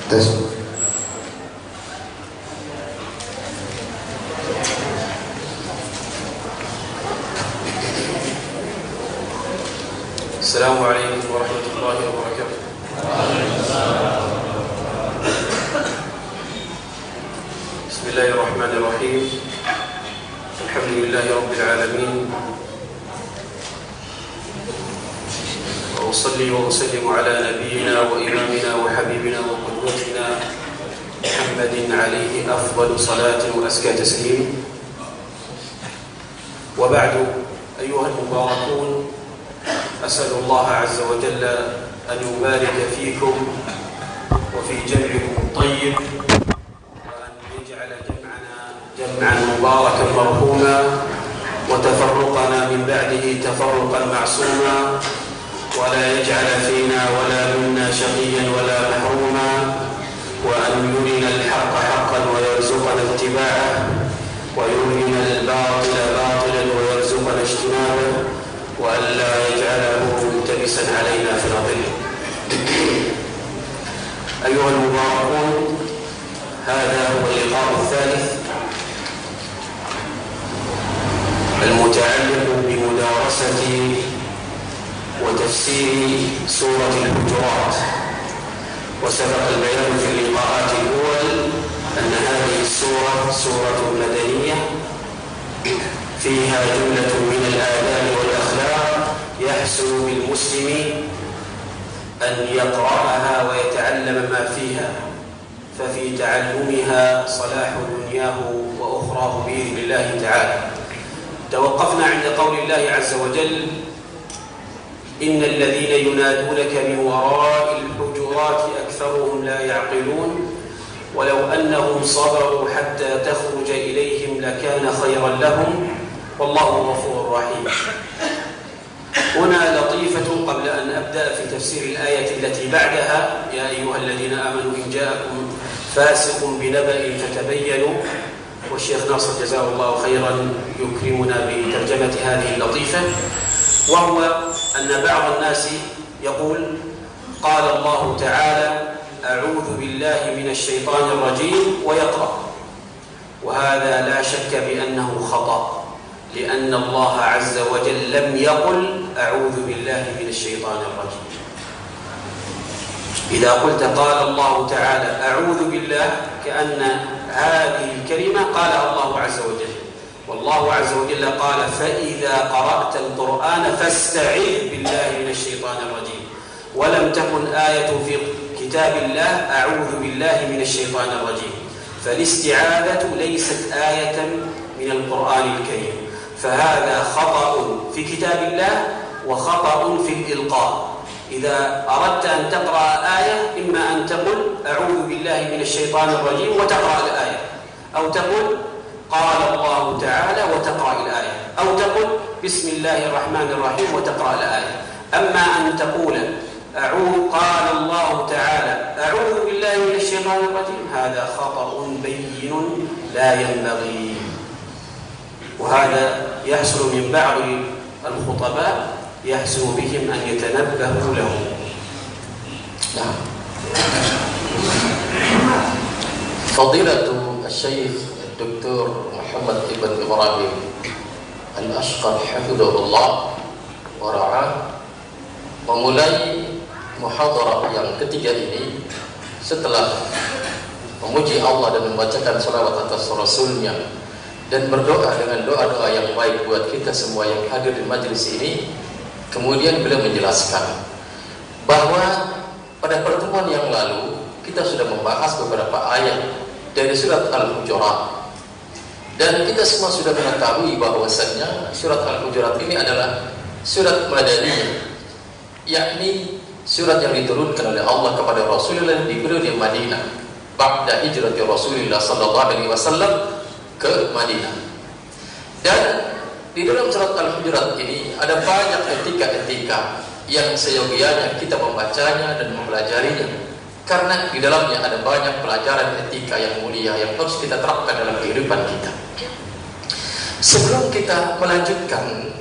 Tes. Assalamualaikum warahmatullahi wabarakatuh. Bismillahirrahmanirrahim. Alhamdulillahi rabbil alamin. Wa usalli wa usallimu ala nabiyyina wa imamina wa habibina wa qudwatina Muhammadin alayhi afdalu salatin wa azka taslim. Wa ba'du, ayyuhal mubarakun, أسأل الله عز وجل أن يبارك فيكم وفي جمعكم الطيب، وأن يجعل جمعنا جمعا مباركا مرحوما، وتفرقنا من بعده تفرقا معصوما، ولا يجعل فينا ولا منا شقيا ولا محروما، وأن يرنا الحق حقا ويرزقنا اتباعه، ويرنا الباطل باطلا ويرزقنا اجتنابه، وأن لا يجعله ملتبسا علينا في الأرض. أيها المباركون، هذا هو اللقاء الثالث المتعلق بمدارسة وتفسير سورة الحجرات. وسبق البيان في اللقاءات الأول أن هذه السورة سورة مدنية فيها جملة من الآداب والأخلاق يحسن بالمسلم أن يقرأها ويتعلم ما فيها، ففي تعلمها صلاح دنياه وأخراه بإذن الله تعالى. توقفنا عند قول الله عز وجل: إن الذين ينادونك من وراء الحجرات أكثرهم لا يعقلون ولو أنهم صبروا حتى تخرج إليهم لكان خيرا لهم والله غفور رحيم. هنا لطيفة قبل أن أبدأ في تفسير الآية التي بعدها: يا أيها الذين آمنوا إن جاءكم فاسق بنبأ فتبينوا. والشيخ ناصر جزاه الله خيرا يكرمنا بترجمة هذه اللطيفة، وهو أن بعض الناس يقول: قال الله تعالى أعوذ بالله من الشيطان الرجيم ويقرأ، وهذا لا شك بأنه خطأ، لأن الله عز وجل لم يقل أعوذ بالله من الشيطان الرجيم. إذا قلت قال الله تعالى أعوذ بالله كأن هذه الكلمة قالها الله عز وجل، والله عز وجل قال: فإذا قرأت القرآن فاستعذ بالله من الشيطان الرجيم. ولم تكن آية في كتاب الله أعوذ بالله من الشيطان الرجيم، فالاستعاذة ليست آية من القرآن الكريم، فهذا خطأ في كتاب الله وخطأ في الإلقاء. إذا أردت أن تقرأ آية إما أن تقول أعوذ بالله من الشيطان الرجيم وتقرأ الآية، أو تقول قال الله تعالى وتقرأ الآية، أو تقول بسم الله الرحمن الرحيم وتقرأ الآية. أما أن تقول قال الله تعالى أعوذ بالله من الشيطان الرجيم، هذا خطأ بين لا ينبغي، وهذا يحصل من بعض الخطباء يحسن بهم أن يتنبهوا له. فضيلة الشيخ الدكتور محمد ابن إبراهيم الأشقر حفظه الله ورعاه memulai muhadarah yang ketiga ini setelah memuji Allah dan membacakan salawat atas Rasulnya dan berdoa dengan doa-doa yang baik buat kita semua yang hadir di majelis ini. Kemudian beliau menjelaskan bahwa pada pertemuan yang lalu kita sudah membahas beberapa ayat dari surat Al-Hujurat, dan kita semua sudah mengetahui bahwasannya surat Al-Hujurat ini adalah surat Madaniyah, yakni surat yang diturunkan oleh Allah kepada Rasulullah di periode Madinah ba'da hijrati Rasulullah sallallahu alaihi wasallam ke Madinah. Dan di dalam surat Al-Hujurat ini ada banyak etika-etika yang seyogianya kita membacanya dan mempelajarinya, karena di dalamnya ada banyak pelajaran etika yang mulia yang harus kita terapkan dalam kehidupan kita. Sebelum kita melanjutkan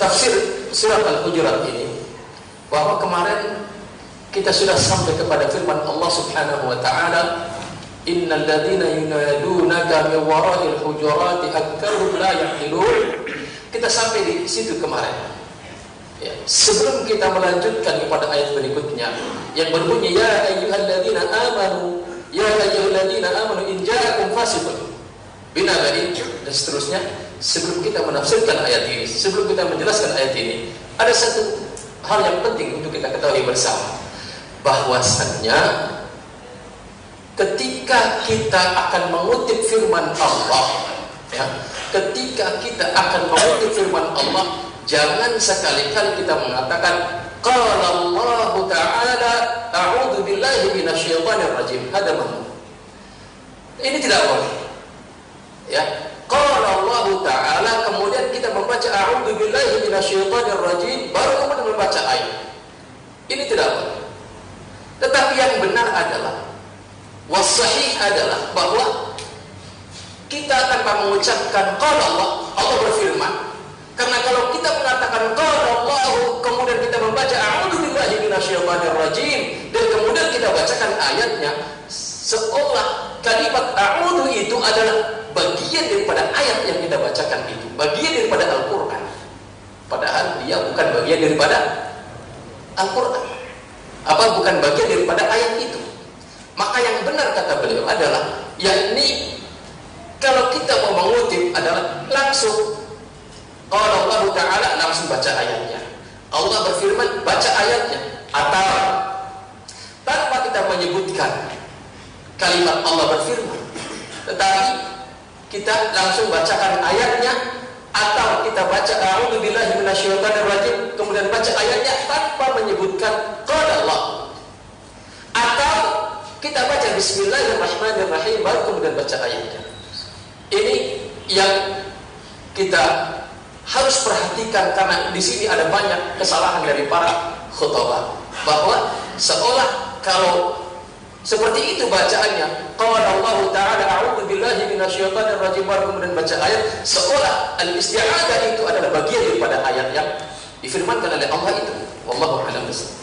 tafsir surat Al-Hujurat ini, bahwa kemarin kita sudah sampai kepada firman Allah Subhanahu wa taala, innal ladzina yunadunaka min wara'il hujurati aktsaruhum la ya'qilun. Kita sampai di situ kemarin. Ya, sebelum kita melanjutkan kepada ayat berikutnya yang berbunyi ya ayyuhalladzina amanu in ja'akum fasiqun binaba'in dan seterusnya. Sebelum kita menafsirkan ayat ini, sebelum kita menjelaskan ayat ini, ada satu hal yang penting untuk kita ketahui bersama, bahwasannya ketika kita akan mengutip firman Allah, ya, ketika kita akan mengutip firman Allah, jangan sekali-kali kita mengatakan qala Allah Ta'ala a'udzu billahi minasyaitonir rajim. Ini tidak boleh. Ya, qala Allah Ta'ala kemudian kita membaca a'udzu billahi minasyaitonir rajim baru kemudian membaca ayat. Ini tidak boleh. Tetapi yang benar adalah wasahih adalah bahwa kita tanpa mengucapkan qala Allah berfirman. Karena kalau kita mengatakan qala Allah kemudian kita membaca a'udzu billahi minasyaitonir rajim dan kemudian kita bacakan ayatnya, seolah kalimat a'udzu itu adalah bagian daripada ayat yang kita bacakan itu, bagian daripada Al-Qur'an. Padahal dia bukan bagian daripada Al-Qur'an. Bukan bagian daripada ayat itu. Maka yang benar kata beliau adalah, yakni kalau kita mau mengutip adalah langsung qala Allah Ta'ala, langsung baca ayatnya. Allah berfirman, baca ayatnya. Atau tanpa kita menyebutkan kalimat Allah berfirman, tetapi kita langsung bacakan ayatnya, atau kita baca a'udzu billahi minasyaitonir rajim kemudian baca ayatnya tanpa menyebutkan qala Allah, atau kita baca bismillahirrahmanirrahim baru kemudian baca ayatnya. Ini yang kita harus perhatikan, karena di sini ada banyak kesalahan dari para khutbah, bahwa seolah kalau seperti itu bacaannya, qala Allah Ta'ala a'udzu billahi minasyaitonir rajim baru kemudian baca ayat, seolah al-isti'adzah itu adalah bagian daripada ayat yang difirmankan oleh Allah itu. Wallahu a'lam bishawab.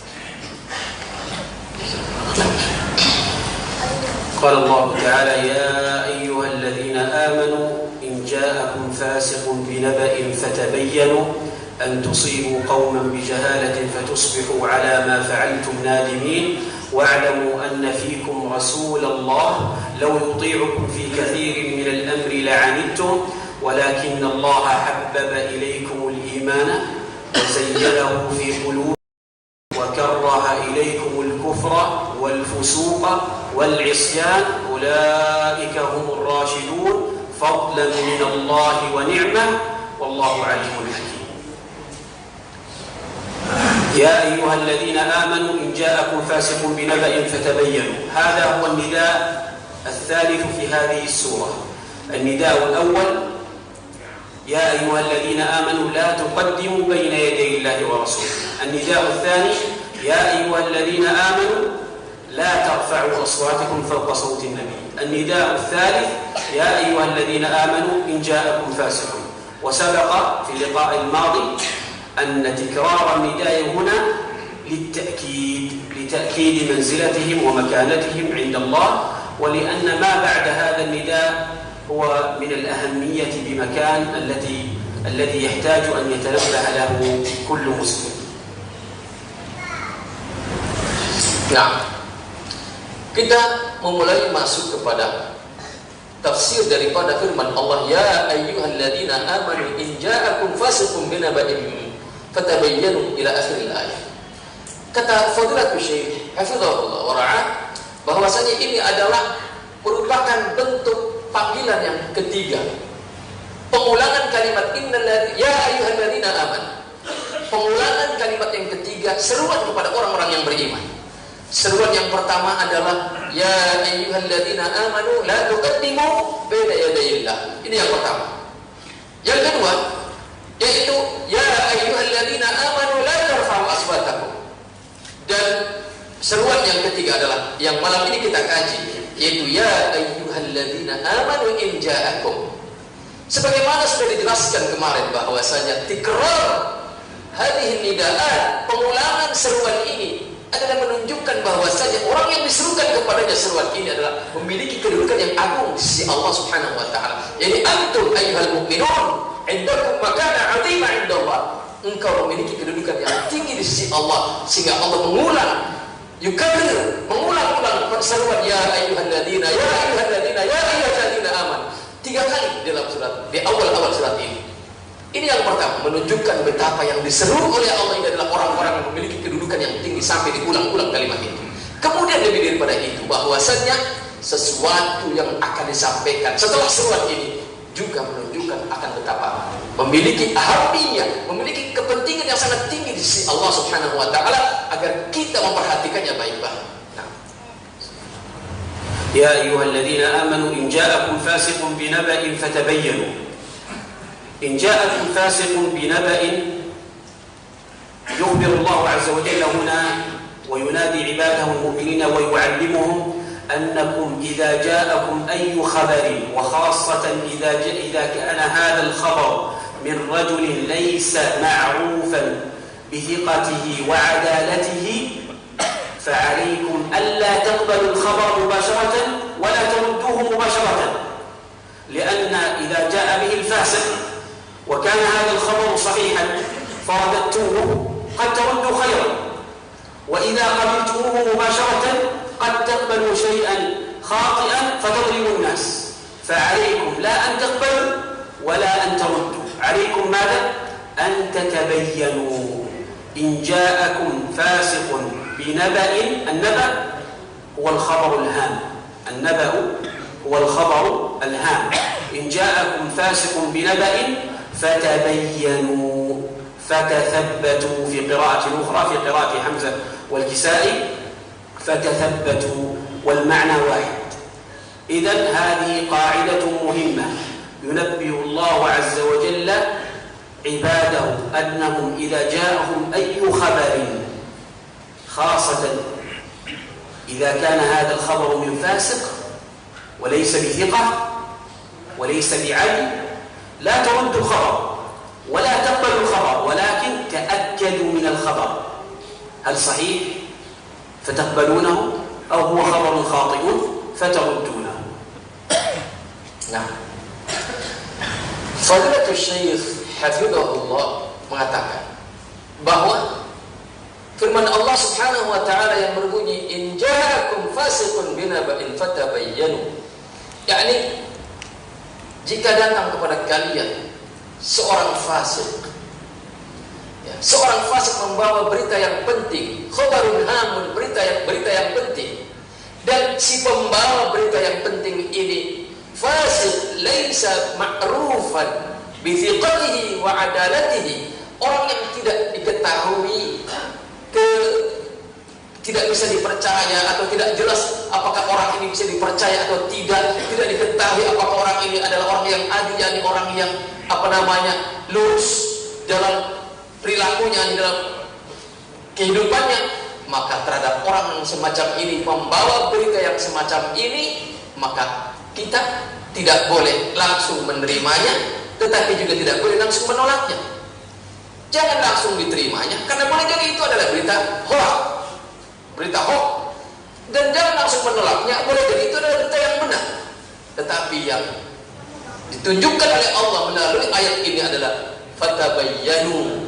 قال الله تعالى يا أيها الذين آمنوا إن جاءكم فاسق بنبأ فتبينوا أن تصيبوا قوما بجهالة فتصبحوا على ما فعلتم نادمين واعلموا أن فيكم رسول الله لو يطيعكم في كثير من الأمر لعنتم ولكن الله حبب إليكم الإيمان وزينه في قلوبكم وكره إليكم الكفر والفسوق والعصيان أولئك هم الراشدون فضلا من الله ونعمة والله عليم حكيم. يا أيها الذين آمنوا إن جاءكم فاسق بنبأ فتبينوا. هذا هو النداء الثالث في هذه السورة. النداء الأول يا أيها الذين آمنوا لا تقدموا بين يدي الله ورسوله. النداء الثاني يا أيها الذين آمنوا لا ترفعوا أصواتكم فوق صوت النبي. النداء الثالث يا أيها الذين آمنوا إن جاءكم فاسق. وسبق في اللقاء الماضي أن تكرار النداء هنا لتأكيد منزلتهم ومكانتهم عند الله، ولأن ما بعد هذا النداء هو من الأهمية بمكان الذي يحتاج أن يتنبه له كل مسلم. Nah, kita memulai masuk kepada tafsir daripada firman Allah, ya ayyuhalladzina amanu in ja'akum fasiqun binaba'in fatabayyanu ila akhir ayat. Kata Fadilatul Syekh hafizahullah wa ra'ah, bahwasanya ini adalah merupakan bentuk panggilan yang ketiga, pengulangan kalimat ya ayyuhalladzina amanu. Pengulangan kalimat yang ketiga, seruan kepada orang-orang yang beriman. Seruan yang pertama adalah ya ayyuhalladzina amanu la tuqaddimu baina yadayillah. Ini yang pertama. Yang kedua yaitu ya ayyuhalladzina amanu la tarfa'u aswatakum. Dan seruan yang ketiga adalah yang malam ini kita kaji, yaitu ya ayyuhalladzina amanu in ja'akum. Sebagaimana sudah dijelaskan kemarin bahwasanya tikrar hadhihi nida'at, pengulangan seruan ini adalah menunjukkan bahwasanya orang yang diserukan kepadanya seruan ini adalah memiliki kedudukan yang agung di sisi Allah Subhanahu wa taala. Jadi antum ayyuhal mu'minun, indakum makana 'azima 'indallah. Engkau memiliki kedudukan yang tinggi di sisi Allah, sehingga Allah mengulang seruan ya ayyuhalladzina ya ayyuhalladzina ya ayyuhalladzina amanu 3 kali dalam surat, di awal-awal surat ini. Ini yang pertama, menunjukkan betapa yang diseru oleh Allah ini adalah orang-orang yang memiliki kedudukan yang tinggi sampai diulang-ulang kalimat itu. Kemudian lebih daripada itu, bahwasanya sesuatu yang akan disampaikan setelah seruan ini juga menunjukkan akan betapa memiliki artinya, memiliki kepentingan yang sangat tinggi di sisi Allah Subhanahu wa taala agar kita memperhatikannya baik-baik. Nah. Ya ayyuhalladzina amanu in ja'akum fasiqun binaba'in fatabayyanu. إن جاءكم فاسق بنبأ يخبر الله عز وجل هنا وينادي عباده المؤمنين ويعلمهم أنكم إذا جاءكم أي خبر وخاصة إذا كان هذا الخبر من رجل ليس معروفا بثقته وعدالته فعليكم ألا تقبلوا الخبر مباشرة ولا تردوه مباشرة، لأن إذا جاء به الفاسق وكان هذا الخبر صحيحا فرددتوه قد تردوا خيرا، وإذا قبلتموه مباشرة قد تقبلوا شيئا خاطئا فتظلموا الناس. فعليكم لا أن تقبلوا ولا أن تردوا، عليكم ماذا؟ أن تتبينوا. إن جاءكم فاسق بنبأ، النبأ هو الخبر الهام، النبأ هو الخبر الهام. إن جاءكم فاسق بنبأ فتبينوا فتثبتوا في قراءة أخرى في قراءة حمزة والكسائي فتثبتوا والمعنى واحد. إذن هذه قاعدة مهمة ينبه الله عز وجل عباده أنهم إذا جاءهم أي خبر خاصة إذا كان هذا الخبر من فاسق وليس بثقة وليس بعدل لا تردوا الخبر ولا تقبلوا الخبر، ولكن تأكدوا من الخبر هل صحيح فتقبلونه أو هو خبر خاطئ فتردونه. Nah, Fadilatul Syekh Hafizahullah mengatakan bahwa firman Allah Subhanahu wa taala yang berbunyi in ja'akum fasiqun binaba'in fatabayyanu, yakni jika datang kepada kalian seorang fasik, ya, seorang fasik membawa berita yang penting, khabarun hamun, berita yang penting, dan si pembawa berita yang penting ini fasik, laisa ma'rufan bi thiqatihi wa adalatihi, orang yang tidak diketahui tidak bisa dipercaya atau tidak jelas apakah orang ini bisa dipercaya atau tidak diketahui apakah orang ini adalah orang yang adil, yakni orang yang lurus dalam perilakunya, di dalam kehidupannya, maka terhadap orang yang semacam ini, membawa berita yang semacam ini, maka kita tidak boleh langsung menerimanya, tetapi juga tidak boleh langsung menolaknya. Jangan langsung diterimanya, karena boleh jadi itu adalah berita hoax, dan jangan langsung menolaknya, boleh jadi itu adalah berita yang benar. Tetapi yang ditunjukkan oleh Allah melalui ayat ini adalah fatabayyanu.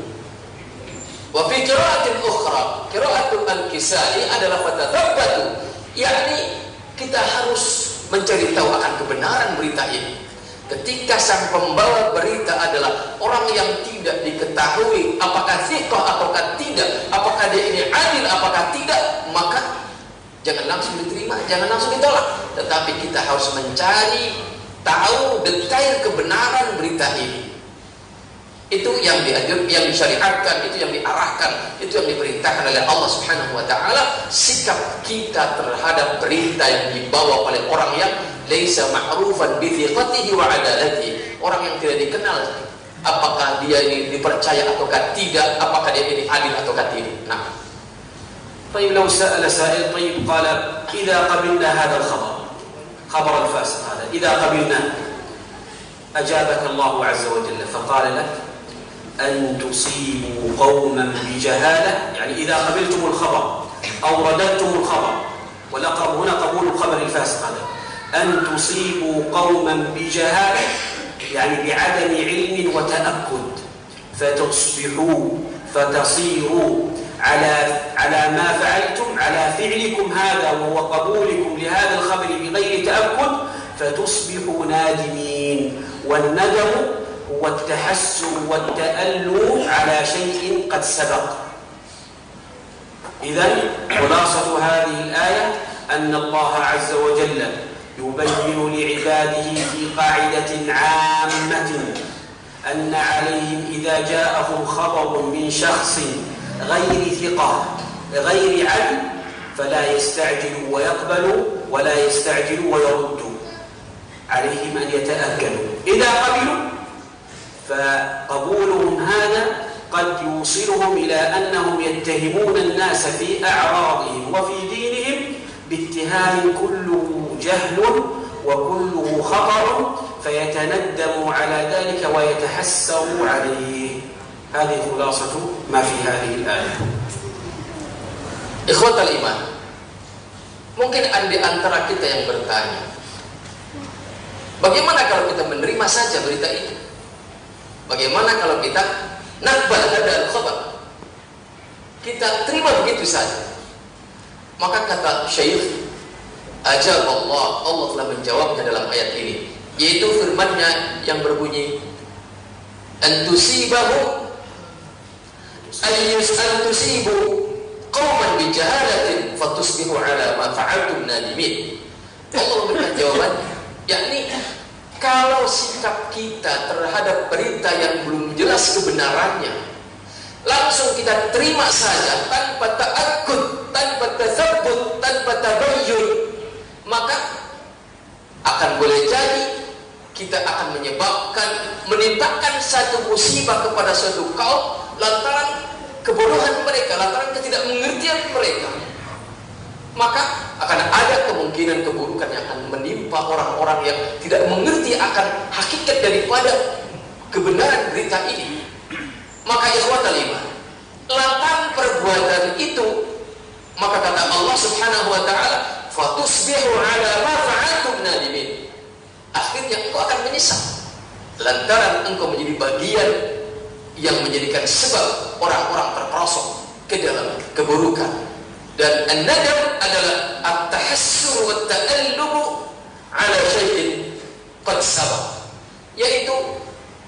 Wa fi qira'atin ukhra, qira'atul al-Kisai adalah fatathabbatu, yakni kita harus mencari tahu akan kebenaran berita ini. Ketika sang pembawa berita adalah orang yang tidak diketahui apakah thiqah ataukah tidak, apakah dia ini adil apakah tidak, maka jangan langsung diterima, jangan langsung ditolak, tetapi kita harus mencari tahu detail kebenaran berita ini. Itu yang yang disyariatkan, itu yang diarahkan, itu yang diperintahkan oleh Allah Subhanahu wa taala. Sikap kita terhadap berita yang dibawa oleh orang yang laisa ma'rufan bi thiqatihi wa adalatihi, orang yang tidak dikenal apakah dia ini dipercaya ataukah tidak, apakah dia ini adil ataukah tidak. Nah, طيب لو سأل سائل طيب قال إذا قبلنا هذا الخبر، خبر الفاسق هذا، إذا قبلناه أجابك الله عز وجل فقال لك أن تصيبوا قوما بجهالة، يعني إذا قبلتم الخبر أو رددتم الخبر، والأقرب هنا قبول الخبر الفاسق هذا، أن تصيبوا قوما بجهالة يعني بعدم علم وتأكد فتصبحوا فتصيروا على ما فعلتم، على فعلكم هذا وهو قبولكم لهذا الخبر بغير تأكد، فتصبحوا نادمين. والندم هو التحسر والتألم على شيء قد سبق. إذن خلاصة هذه الآية أن الله عز وجل يبين لعباده في قاعدة عامة أن عليهم إذا جاءهم خبر من شخص غير ثقة غير عدل فلا يستعجلوا ويقبلوا ولا يستعجلوا ويردوا، عليهم أن يتأكدوا. إذا قبلوا فقبولهم هذا قد يوصلهم إلى أنهم يتهمون الناس في أعراضهم وفي دينهم باتهام كله جهل وكله خطر، فيتندموا على ذلك ويتحسروا عليه. هذه خلاصة ما في هذه الآية. Ikhwatal iman, mungkin ada di antara kita yang bertanya, bagaimana kalau kita menerima saja berita itu? Bagaimana kalau kita naqbal hadzal khabar? Kita terima begitu saja. Maka kata Syekh, ajab Allah telah menjawabnya dalam ayat ini, yaitu firman-Nya yang berbunyi, antusibahu antusibu qauman bijahalatin fatusbihu ala ma fa'altum nadimin. Allah memberikan jawabannya, yakni kalau sikap kita terhadap berita yang belum jelas kebenarannya langsung kita terima saja tanpa ta'akkud, tanpa tasabbut, tanpa tabayyun, maka akan boleh jadi kita akan menimpakan satu musibah kepada suatu kaum lantaran kebodohan mereka, lantaran ketidakmengertian mereka. Maka akan ada kemungkinan keburukan yang akan menimpa orang-orang yang tidak mengerti akan hakikat daripada kebenaran berita ini. Maka ikhwatal iman, lantaran perbuatan itu, maka kata Allah Subhanahu wa taala, fatusbihu ala ma fa'altum nadimin. Akhirnya engkau akan menyesal lantaran engkau menjadi bagian yang menjadikan sebab orang-orang terperosok ke dalam keburukan. Dan an-nadam adalah at-tahassur wa at-ta'allum ala syai'in qad sabaq, yaitu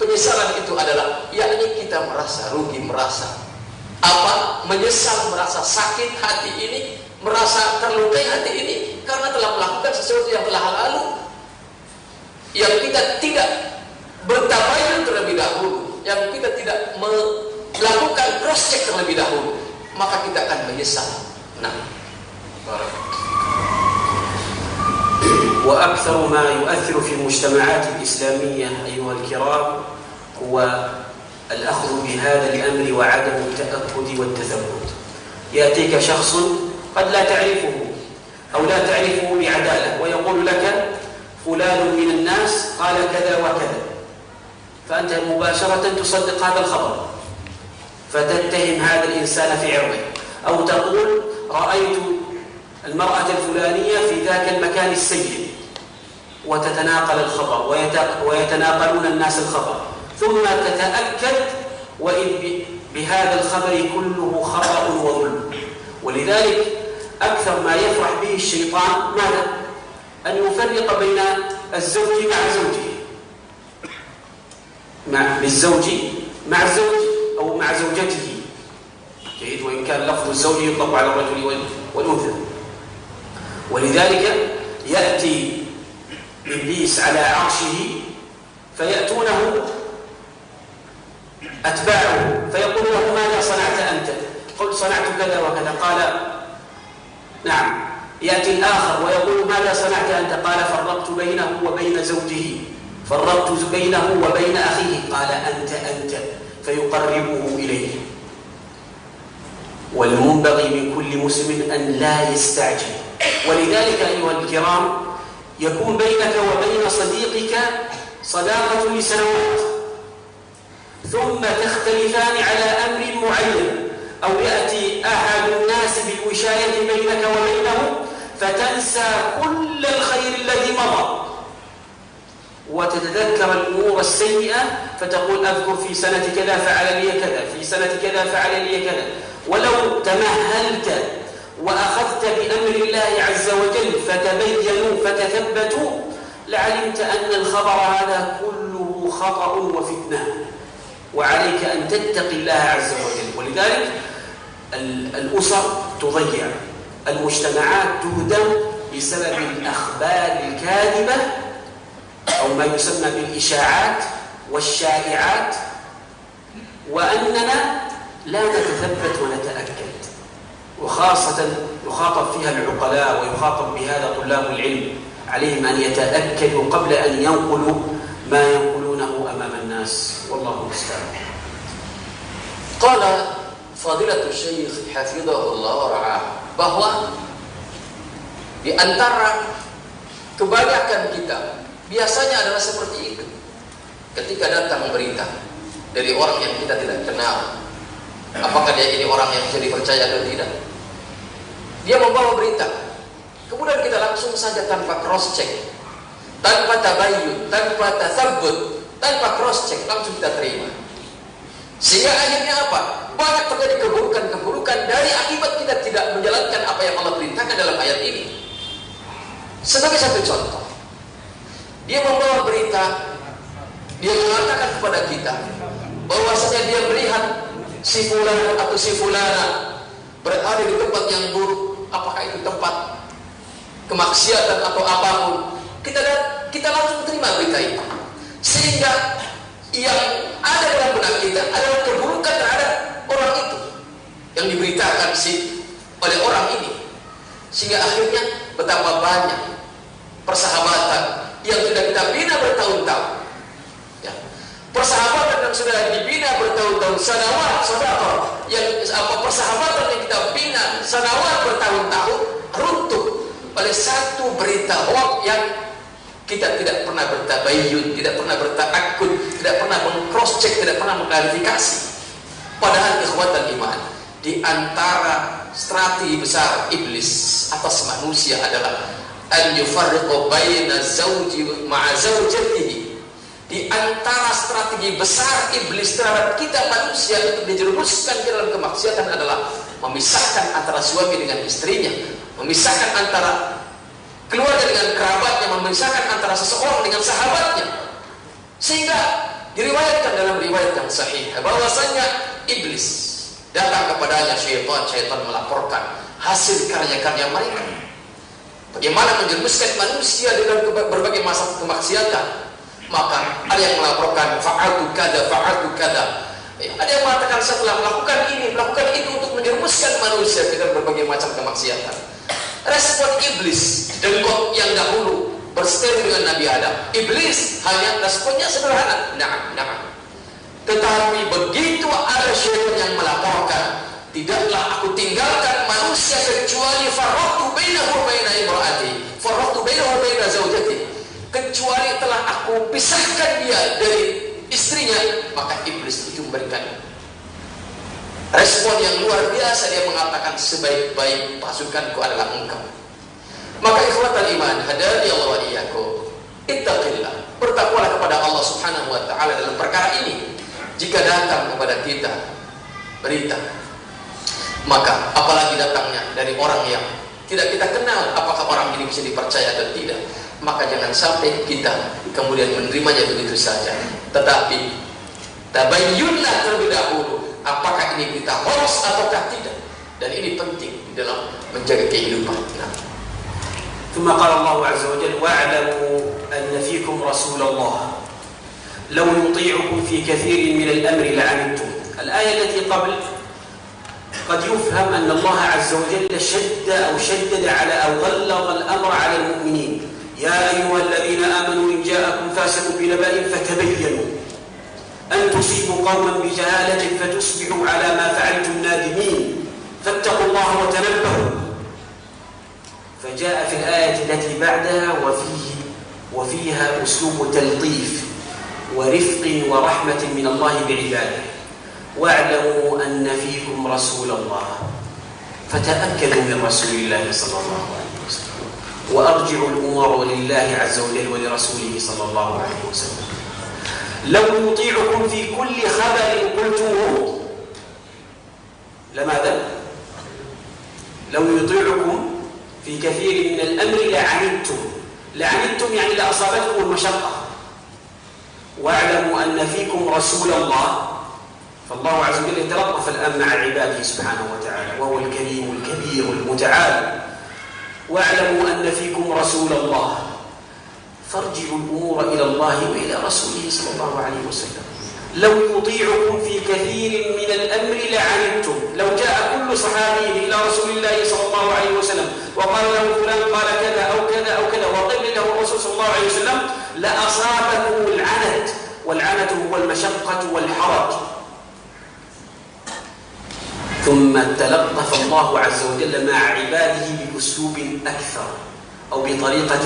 penyesalan itu adalah yakni kita merasa rugi, merasa menyesal, merasa sakit hati ini, merasa terlukai hati ini karena telah melakukan sesuatu yang telah lalu, yang kita tidak bertabayun terlebih dahulu, yang kita tidak melakukan cross check terlebih dahulu, maka kita akan menyesal. Nah, وأكثر ما يؤثر في المجتمعات الإسلامية أيها الكرام هو الأخذ بهذا الأمر وعدم التأكد والتثبت. يأتيك شخص قد لا تعرفه أو لا تعرفه بعدالة ويقول لك فلان من الناس قال كذا وكذا، فأنت مباشرة تصدق هذا الخبر فتتهم هذا الإنسان في عرضه، أو تقول رأيت المرأة الفلانية في ذاك المكان السيء، وتتناقل الخبر ويتناقلون الناس الخبر، ثم تتأكد وإذ بهذا الخبر كله خطأ وظلم. ولذلك أكثر ما يفرح به الشيطان ماذا؟ أن يفرق بين الزوج مع زوجه، بالزوج مع الزوج أو مع زوجته، جيد، وإن كان لفظ الزوج يطلق على الرجل والأنثى. ولذلك يأتي إبليس على عرشه فيأتونه أتباعه فيقول له ماذا صنعت أنت؟ قل صنعت كذا وكذا، قال نعم. يأتي الآخر ويقول ماذا صنعت أنت؟ قال فرقت بينه وبين زوجه، فرقت بينه وبين أخيه، قال أنت فيقربه إليه. والمنبغي من كل مسلم أن لا يستعجل. ولذلك أيها الكرام يكون بينك وبين صديقك صداقة لسنوات، ثم تختلفان على أمر معين أو يأتي أحد الناس بالوشاية بينك وبينه فتنسى كل الخير الذي مضى وتتذكر الأمور السيئة فتقول أذكر في سنة كذا فعل لي كذا، في سنة كذا فعل لي كذا. ولو تمهلت وأخذت بأمر الله عز وجل فتبينوا فتثبتوا لعلمت أن الخبر هذا كله خطأ وفتنة، وعليك أن تتقي الله عز وجل. ولذلك الأسر تضيع، المجتمعات تهدم بسبب الأخبار الكاذبة أو ما يسمى بالإشاعات والشائعات، وأننا لا نتثبت ونتأكد. وخاصة يخاطب فيها العقلاء ويخاطب بهذا طلاب العلم، عليهم أن يتأكدوا قبل أن ينقلوا ما ينقلونه أمام الناس، والله المستعان. قال فضيلة الشيخ hafizahullah wa ra'ah bahwa di antara kebanyakan kita biasanya adalah seperti itu. Ketika datang berita dari orang yang kita tidak kenal, apakah dia ini orang yang bisa dipercaya atau tidak, dia membawa berita, kemudian kita langsung saja tanpa cross check, tanpa tabayyun, tanpa tathabbut, tanpa cross check langsung kita terima. Sehingga akhirnya apa? Banyak terjadi keburukan-keburukan dari akibat kita tidak menjalankan apa yang Allah perintahkan dalam ayat ini. Sebagai satu contoh, dia membawa berita, dia mengatakan kepada kita bahwasanya dia melihat si fulan atau si fulana berada di tempat yang buruk, apakah itu tempat kemaksiatan atau apapun, kita langsung terima berita itu. Sehingga yang ada dalam benak kita adalah keburukan terhadap orang itu yang diberitakan oleh orang ini. Sehingga akhirnya betapa banyak persahabatan yang sudah kita bina bertahun-tahun, ya. Persahabatan yang sudah dibina bertahun-tahun, persahabatan yang kita bina sanawat bertahun-tahun runtuh oleh satu berita hoax yang kita tidak pernah bertabayyun, tidak pernah berta'akud, tidak pernah meng-cross-check, tidak pernah mengklarifikasi. Padahal ikhwatal iman, di antara strategi besar iblis atas manusia adalah an yufarriqu baina zawji ma'a zawjatihi. Di antara strategi besar iblis terhadap kita manusia untuk dijerumuskan ke dalam kemaksiatan adalah memisahkan antara suami dengan istrinya, memisahkan antara keluarga dengan kerabatnya, memisahkan antara seseorang dengan sahabatnya. Sehingga diriwayatkan dalam riwayat yang sahih bahwasanya iblis datang kepadanya syaitan melaporkan hasil karya-karya mereka, bagaimana menjerumuskan manusia dengan berbagai macam kemaksiatan. Maka ada yang melaporkan fa'altu kada, ada yang mengatakan setelah melakukan ini, melakukan itu untuk menjerumuskan manusia dengan berbagai macam kemaksiatan. Respon iblis dengkot yang dahulu berseteru dengan Nabi Adam, iblis hanya responnya sederhana, na'am. Tetapi begitu ada syaitan yang melaporkan, tidaklah aku tinggalkan manusia kecuali farraqtu bainahu wa baina imraati, farraqtu bainahu wa baina zawjati, kecuali telah aku pisahkan dia dari istrinya. Maka iblis itu memberikan respon yang luar biasa. Dia mengatakan sebaik-baik pasukanku adalah engkau. Maka ikhwatal iman, hadani Allah wa iyyakum, ittaqillah, bertakwalah kepada Allah Subhanahu wa taala dalam perkara ini. Jika datang kepada kita berita, maka apalagi datangnya dari orang yang tidak kita kenal, apakah orang ini bisa dipercaya atau tidak, maka jangan sampai kita kemudian menerimanya begitu saja. Tetapi tabayyunlah terlebih dahulu, apakah ini kita hoax ataukah tidak. Dan ini penting dalam menjaga kehidupan. ثم قال الله عز وجل واعلموا أن فيكم رسول الله لو يطيعكم في كثير من الأمر لعنتم. الآية التي قبل قد يفهم أن الله عز وجل شدد على أو غلظ الأمر على المؤمنين. يا أيها الذين آمنوا إن جاءكم فاسق بنبأ فتبينوا أن تصيبوا قوما بجهالة فتصبحوا على ما فعلتم نادمين فاتقوا الله وتنبهوا. فجاء في الآية التي بعدها وفيها أسلوب تلطيف ورفق ورحمة من الله بعباده. واعلموا أن فيكم رسول الله فتأكدوا من رسول الله صلى الله عليه وسلم وأرجعوا الأمور لله عز وجل ولرسوله صلى الله عليه وسلم. لو يطيعكم في كل خبر قلتموه لماذا؟ لو يطيعكم في كثير من الأمر لعنتم يعني لأصابتكم المشقة. واعلموا أن فيكم رسول الله، فالله عز وجل يتلطف الآن مع عباده سبحانه وتعالى وهو الكريم الكبير المتعال. واعلموا أن فيكم رسول الله فارجعوا الأمور إلى الله وإلى رسوله صلى الله عليه وسلم. لو يطيعكم في كثير من الأمر لعنتم. لو جاء كل صحابي إلى رسول الله صلى الله عليه وسلم وقال له فلان قال كذا أو كذا أو كذا وقال له الرسول صلى الله عليه وسلم لأصابكم العنت، والعنت هو المشقة والحرج. ثم تلطف الله عز وجل مع عباده بأسلوب أكثر أو بطريقة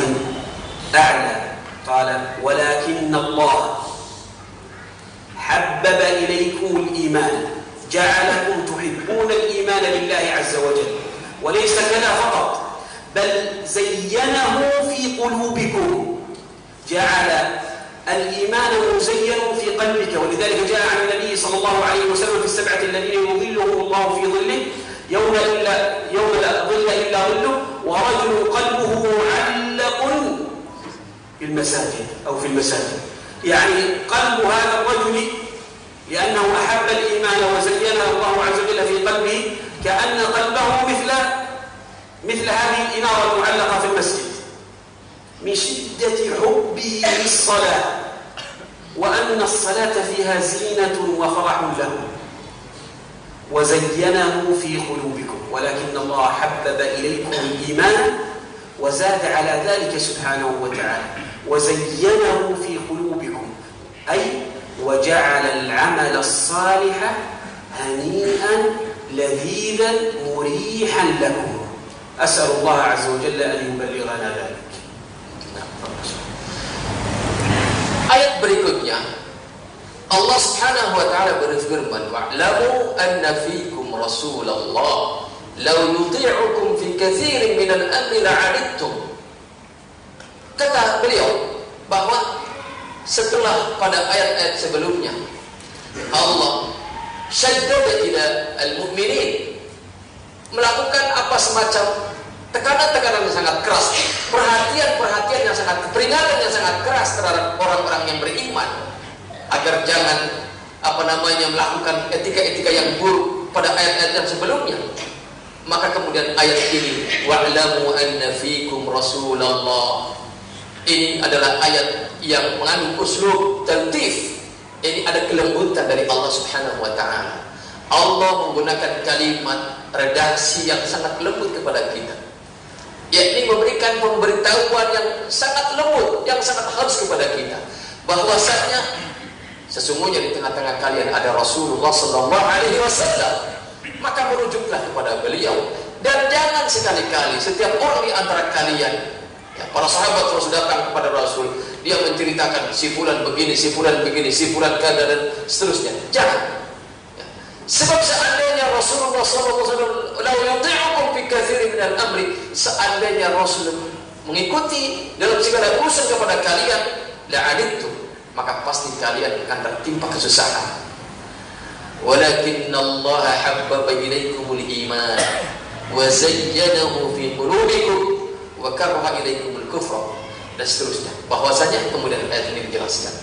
أعلى. قال ولكن الله حبب إليكم الإيمان جعلكم تحبون الإيمان بالله عز وجل، وليس كذا فقط بل زينه في قلوبكم، جعل الإيمان مزين في قلبك. ولذلك جاء عن النبي صلى الله عليه وسلم في السبعة الذين يظلهم الله في ظله يوم لا ظل إلا ظله، ورجل قلبه معلق في المساجد أو في المساجد، يعني قلب هذا الرجل لأنه أحب الإيمان وزينه الله عز وجل في قلبه كأن قلبه مثل هذه الإنارة المعلقة في المسجد من شدة حبه للصلاة، وأن الصلاة فيها زينة وفرح له، وزينه في قلوبكم. ولكن الله حبب إليكم الإيمان وزاد على ذلك سبحانه وتعالى وزينه في قلوبكم، أي وجعل العمل الصالح هنيئا لذيذا مريحا لكم. أسأل الله عز وجل أن يبلغنا ذلك. Ayat berikutnya Allah Subhanahu wa taala berfirman, "Wa'lamu anna fiikum Rasulullah law yuti'ukum fi katsirin minal amri la'anittum." Kata beliau bahwa setelah pada ayat-ayat sebelumnya Allah syaddada ila al-mu'minin, melakukan apa semacam tekanan-tekanan yang sangat keras, perhatian-perhatian yang sangat, peringatan yang sangat keras terhadap orang-orang yang beriman agar jangan melakukan etika-etika yang buruk pada ayat-ayat yang sebelumnya. Maka kemudian ayat ini, wa'lamu anna fiikum Rasulullah, ini adalah ayat yang mengandung uslub taltif. Ini ada kelembutan dari Allah Subhanahu wa taala. Allah menggunakan kalimat redaksi yang sangat lembut kepada kita, yakni memberikan pemberitahuan yang sangat lembut, yang sangat halus kepada kita, bahwasanya sesungguhnya di tengah-tengah kalian ada Rasulullah sallallahu alaihi wasallam. Maka merujuklah kepada beliau, dan jangan sekali-kali setiap orang di antara kalian, ya, para sahabat terus datang kepada Rasul, dia menceritakan si fulan begini, si fulan begini, si fulan kada dan seterusnya. Jangan. Ya. Sebab seandainya Rasulullah SAW la yuti'ukum fi katsirin minal amri, seandainya Rasul mengikuti dalam segala urusan kepada kalian, la'anittum, maka pasti kalian akan tertimpa kesusahan. Walakinna Allah habbaba ilaikumul iman wa zayyanahu fi qulubikum wa karaha ilaikumul kufra, dan seterusnya. Bahwasanya kemudian ayat ini dijelaskan,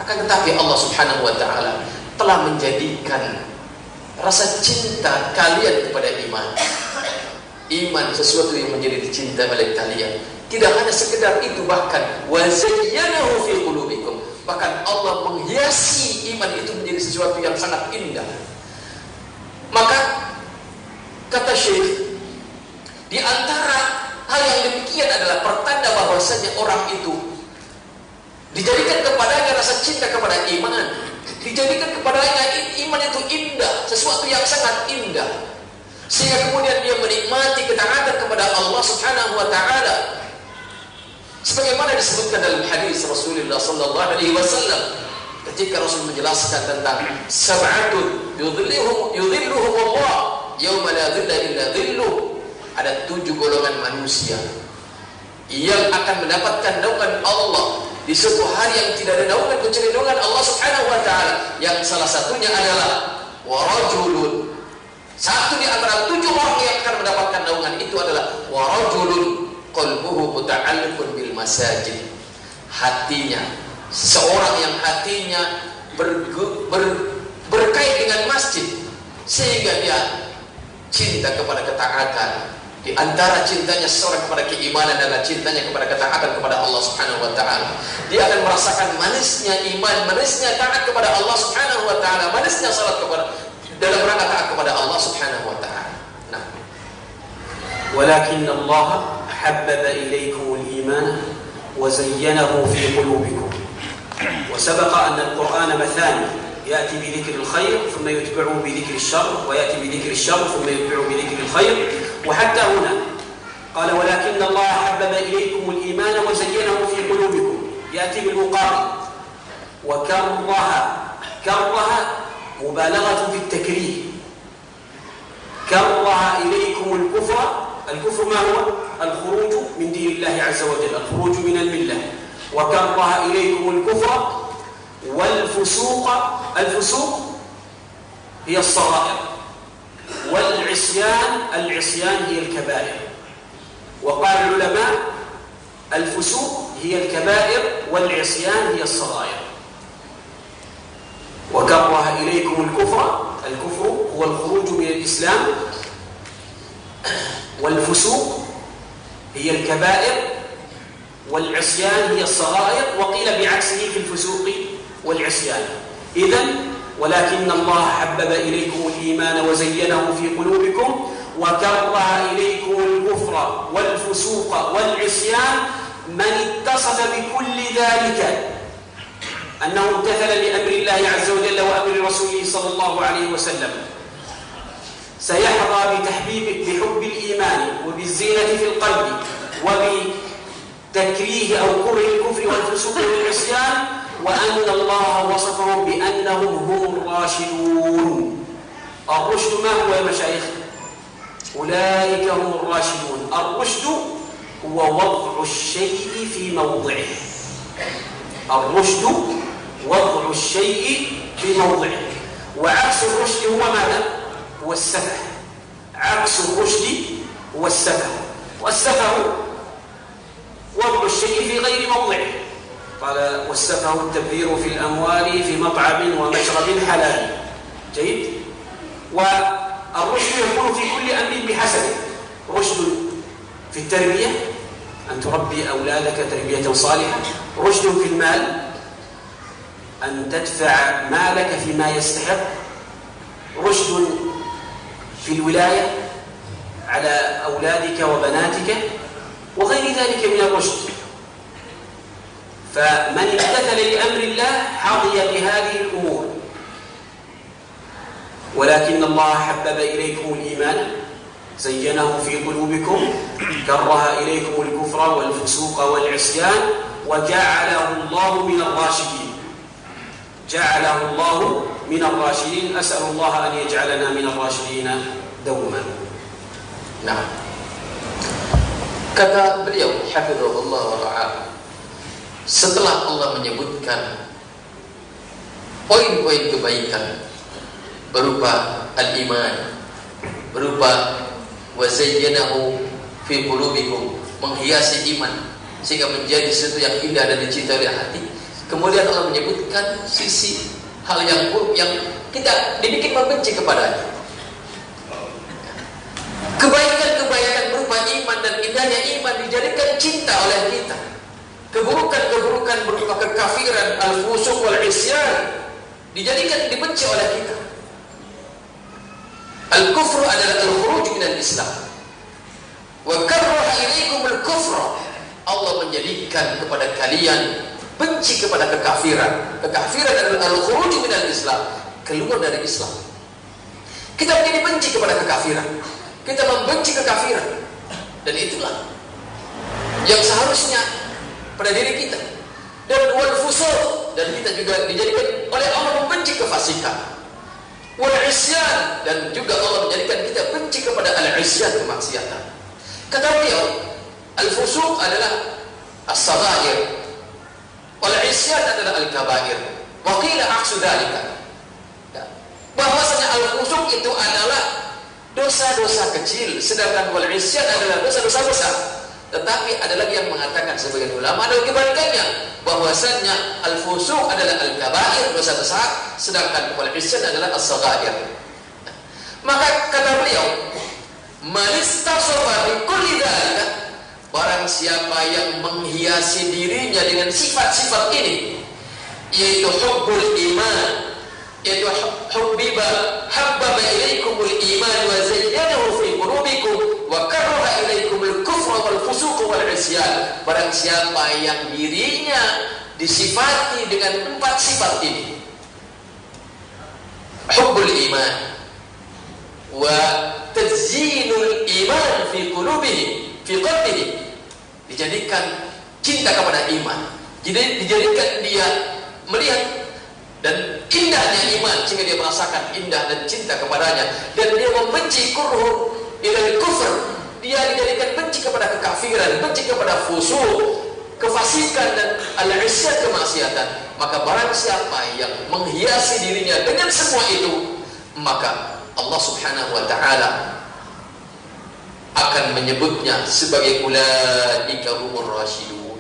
akan tetapi Allah Subhanahu wa taala telah menjadikan rasa cinta kalian kepada iman. Iman sesuatu yang menjadi dicintai oleh kalian. Tidak hanya sekedar itu, bahkan wa zayyanahu fi qulubikum, bahkan Allah menghiasi iman itu menjadi sesuatu yang sangat indah. Maka kata Syekh, di antara hal yang demikian adalah pertanda bahwasanya orang itu dijadikan kepadanya rasa cinta kepada iman, dijadikan kepadanya iman itu indah, sesuatu yang sangat indah, sehingga kemudian dia menikmati ketaatan kepada Allah Subhanahu wa taala. Sebagaimana disebutkan dalam hadis Rasulullah sallallahu alaihi wasallam, ketika Rasul menjelaskan tentang sab'atun yudhilluhum Allah yauma la dhilla illa dhilluh. Ada 7 golongan manusia yang akan mendapatkan naungan Allah di suatu hari yang tidak ada naungan kecuali naungan Allah Subhanahu wa taala, yang salah satunya adalah warajulun. Satu di antara 7 orang yang akan mendapatkan naungan itu adalah warajulun qalbuhu muta'alliqun bil masajid. Hatinya, seorang yang hatinya berkait dengan masjid sehingga dia cinta kepada ketaatan. Di antara cintanya seorang kepada keimanan adalah cintanya kepada ketaatan kepada Allah Subhanahu wa taala. Dia akan merasakan manisnya iman, manisnya taat kepada Allah Subhanahu wa taala, manisnya salat kepada dalam rangka taat kepada Allah Subhanahu wa taala. Nah, walakin Allah habbaba ilaykum al-iman wa zayyanahu fi qulubikum. Wa sabaqa anna al-Qur'ana mathani يأتي بذكر الخير ثم يتبعه بذكر الشر ويأتي بذكر الشر ثم يتبعه بذكر الخير. وحتى هنا قال ولكن الله حبب إليكم الإيمان وزينه في قلوبكم، يأتي بالمقابل. كره مبالغة في التكريه، كره إليكم الكفر ما هو؟ الخروج من دين الله عز وجل، الخروج من الملة. وكره إليكم الكفر والفسوق، الفسوق هي الصغائر، والعصيان هي الكبائر. وقال العلماء الفسوق هي الكبائر والعصيان هي الصغائر. وكره إليكم الكفر هو الخروج من الإسلام، والفسوق هي الكبائر والعصيان هي الصغائر، وقيل بعكسه في الفسوق والعصيان. إذن ولكن الله حبب إليكم الإيمان وزينه في قلوبكم وكره إليكم الكفر والفسوق والعصيان. من اتصف بكل ذلك أنه امتثل لأمر الله عز وجل وأمر رسوله صلى الله عليه وسلم سيحظى بحب الإيمان وبالزينة في القلب وبتكريه أو كره الكفر والفسوق والعصيان، وأن الله وصفهم بأنهم هم الراشدون. الرشد ما هو يا مشايخ؟ أولئك هم الراشدون. الرشد هو وضع الشيء في موضعه. الرشد وضع الشيء في موضعه، وعكس الرشد هو ماذا؟ هو السفه. عكس الرشد هو السفه، والسفه وضع الشيء في غير موضعه. قال والسفه التبذير في الأموال في مطعم ومشرب حلال. جيد. والرشد يكون في كل أمر بحسبه. رشد في التربية، أن تربي أولادك تربية صالحة. رشد في المال، أن تدفع مالك فيما يستحق. رشد في الولاية على أولادك وبناتك وغير ذلك من الرشد. فمن امتثل لأمر الله حظي بهذه الأمور. ولكن الله حبب إليكم الإيمان زينه في قلوبكم كره إليكم الكفر والفسوق والعصيان وجعله الله من الراشدين. جعله الله من الراشدين. أسأل الله أن يجعلنا من الراشدين دوما. Nah, kata beliau hafizahullah wa ra'ah, setelah Allah menyebutkan poin-poin kebaikan berupa al-iman, berupa wa zayyanahu fi qulubikum, menghiasi iman sehingga menjadi sesuatu yang indah dan dicintai oleh hati. Kemudian Allah menyebutkan sisi hal yang buruk yang kita dibikin membenci kepadanya. Kebaikan-kebaikan berupa iman dan indahnya iman dijadikan cinta oleh kita. Keburukan-keburukan berupa kekafiran, al-fusuq wal isyan dijadikan dibenci oleh kita. Al-kufru adalah al-khuruj minal Islam. Wa karraha ilaikum al-kufra. Allah menjadikan kepada kalian benci kepada kekafiran. Kekafiran adalah al-khuruj minal Islam, keluar dari Islam. Kita menjadi benci kepada kekafiran. Kita membenci kekafiran. Dan itulah yang seharusnya pada diri kita. Dan wal fusuq, dan kita juga dijadikan oleh Allah membenci kefasikan. Wal isyan, dan juga Allah menjadikan kita benci kepada al-isyan, kemaksiatan. Kata beliau, al-fusuq adalah as-saghair, wal isyan adalah al-kabair. Wa qila aqsu dzalika. Bahwasanya al-fusuq itu adalah dosa-dosa kecil, sedangkan wal isyan adalah dosa-dosa besar. Tetapi ada lagi yang mengatakan, sebagian ulama adalah kebalikannya, bahwasanya al-fusuq adalah al-kabair, dosa besar, sedangkan wal isyan adalah as-saghair. Maka kata beliau, man istasafa bi kulli dzalika, barang siapa yang menghiasi dirinya dengan sifat-sifat ini, yaitu hubbul iman, yaitu habbaba ilaikumul iman wa zayyanahu fi qulubikum wa karaha ilaikumul kufra wal fusuq wal isyan. Barang siapa yang dirinya disifati dengan 4 sifat ini, hubbul iman wa tazyinul iman fi qulubihi, fi qalbihi, dijadikan cinta kepada iman, jadi dijadikan dia melihat dan indahnya iman sehingga dia merasakan indah dan cinta kepadanya, dan dia membenci kurhu ilal kufr, dia dijadikan benci kepada kekafiran, benci kepada fusuq, kefasikan, dan al-isyan, kemaksiatan. Maka barang siapa yang menghiasi dirinya dengan semua itu, maka Allah Subhanahu wa taala akan menyebutnya sebagai ulaika humur rasyidun.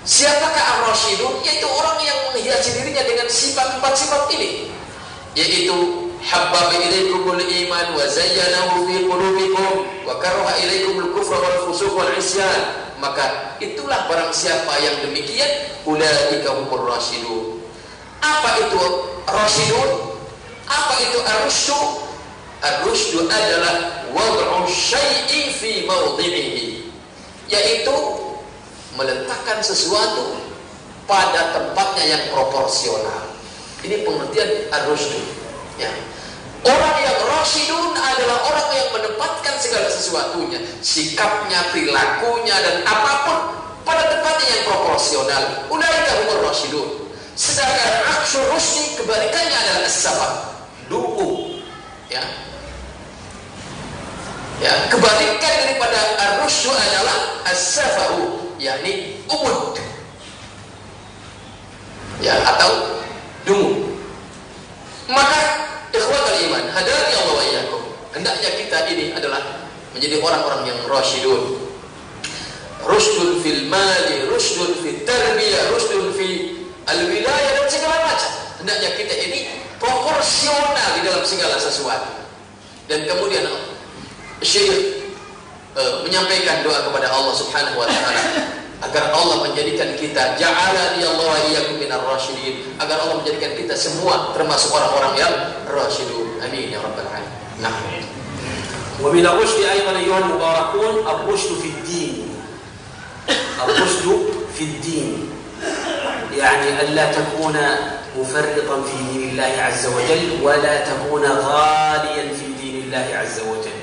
Siapakah ar-rasyidun? Yaitu orang yang menghiasi dirinya dengan 4 sifat ini, yaitu habbaba ilaikumul iman wa zayyanahu fi qulubikum wa karaha ilaikumul kufra wal fusuq wal isyan. Maka itulah barang siapa yang demikian, ulaika humur rasyidun. Apa itu rasyidun? Apa itu ar-rusydu? Ar-rusydu adalah wad'u syai'i fi mawdhi'ihi, yaitu meletakkan sesuatu pada tempatnya yang proporsional. Ini pengertian ar-rusydu, ya. Orang yang rasyidun adalah orang yang menempatkan segala sesuatunya, sikapnya, perilakunya, dan apapun pada tempatnya yang proporsional. Ulaika humur rasyidun. Sedangkan aksu rusdi kebalikannya adalah as-safa, lugu, ya. Ya, kebalikan daripada ar-rusydu adalah as-safa'u, yakni umud, ya, atau dungu. Maka ikhwatul iman, hadani Allah wa iyyakum, hendaknya kita ini adalah menjadi orang-orang yang rasyidun. Rusydun fil mali, rusydun fil tarbiyah, rusydun fi al-wilayah, dan segala macam. Hendaknya kita ini proporsional di dalam segala sesuatu. Dan kemudian Syekh menyampaikan doa kepada Allah Subhanahu wa taala agar Allah menjadikan kita, ja'alani Allah wa iyyakum minar rasyidin, agar Allah menjadikan kita semua termasuk orang-orang yang rasyidun. Amin ya rabbal alamin. Nah, wa min ar-rushd aydan ayyuhal mubarakun ar-rushd fi ad-din. Ar-rushd fi ad-din يعني ألا تكون مفرطا في دين الله عز وجل ولا تكون غاليا في دين الله عز وجل،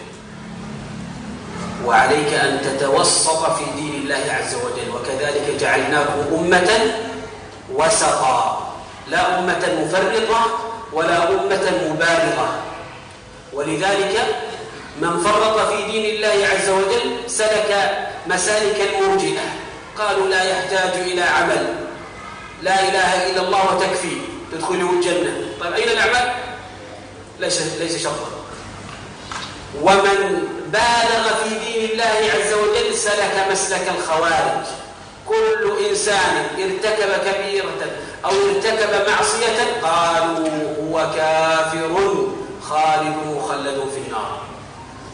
وعليك أن تتوسط في دين الله عز وجل. وكذلك جعلناكم أمة وسطا، لا أمة مفرطة ولا أمة مبالغة. ولذلك من فرط في دين الله عز وجل سلك مسالك المرجئة، قالوا لا يحتاج إلى عمل، لا إله إلا الله وتكفي تدخله الجنة. طيب أين الأعمال؟ ليس شرطا. ومن بالغ في دين الله عز وجل سلك مسلك الخوارج، كل إنسان ارتكب كبيرة أو ارتكب معصية قالوا هو كافر خالد مخلد في النار.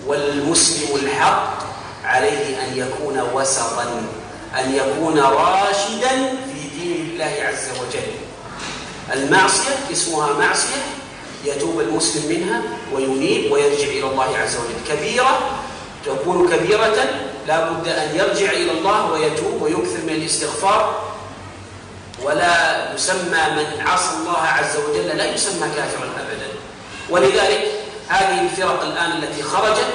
والمسلم الحق عليه أن يكون وسطا، أن يكون راشدا في دين الله عز وجل. المعصية اسمها معصية يتوب المسلم منها وينيب ويرجع إلى الله عز وجل. كبيرة تكون كبيرة لا بد أن يرجع إلى الله ويتوب ويكثر من الاستغفار، ولا يسمى من عصى الله عز وجل لا يسمى كافرا أبدا. ولذلك هذه الفرق الآن التي خرجت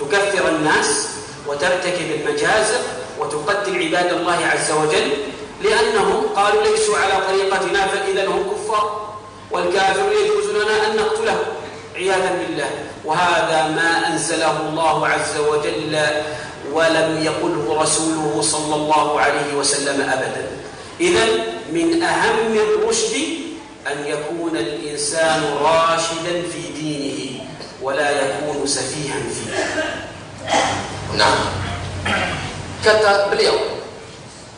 تكفر الناس وترتكب المجازر وتقتل عباد الله عز وجل، لأنهم قالوا ليسوا على طريقتنا فإذا هم كفار، والكافر يجوز لنا أن نقتله عياذا بالله. وهذا ما أنزله الله عز وجل ولم يقله رسوله صلى الله عليه وسلم أبدا. إذن من أهم الرشد أن يكون الإنسان راشدا في دينه ولا يكون سفيها فيه. Nah, kata beliau,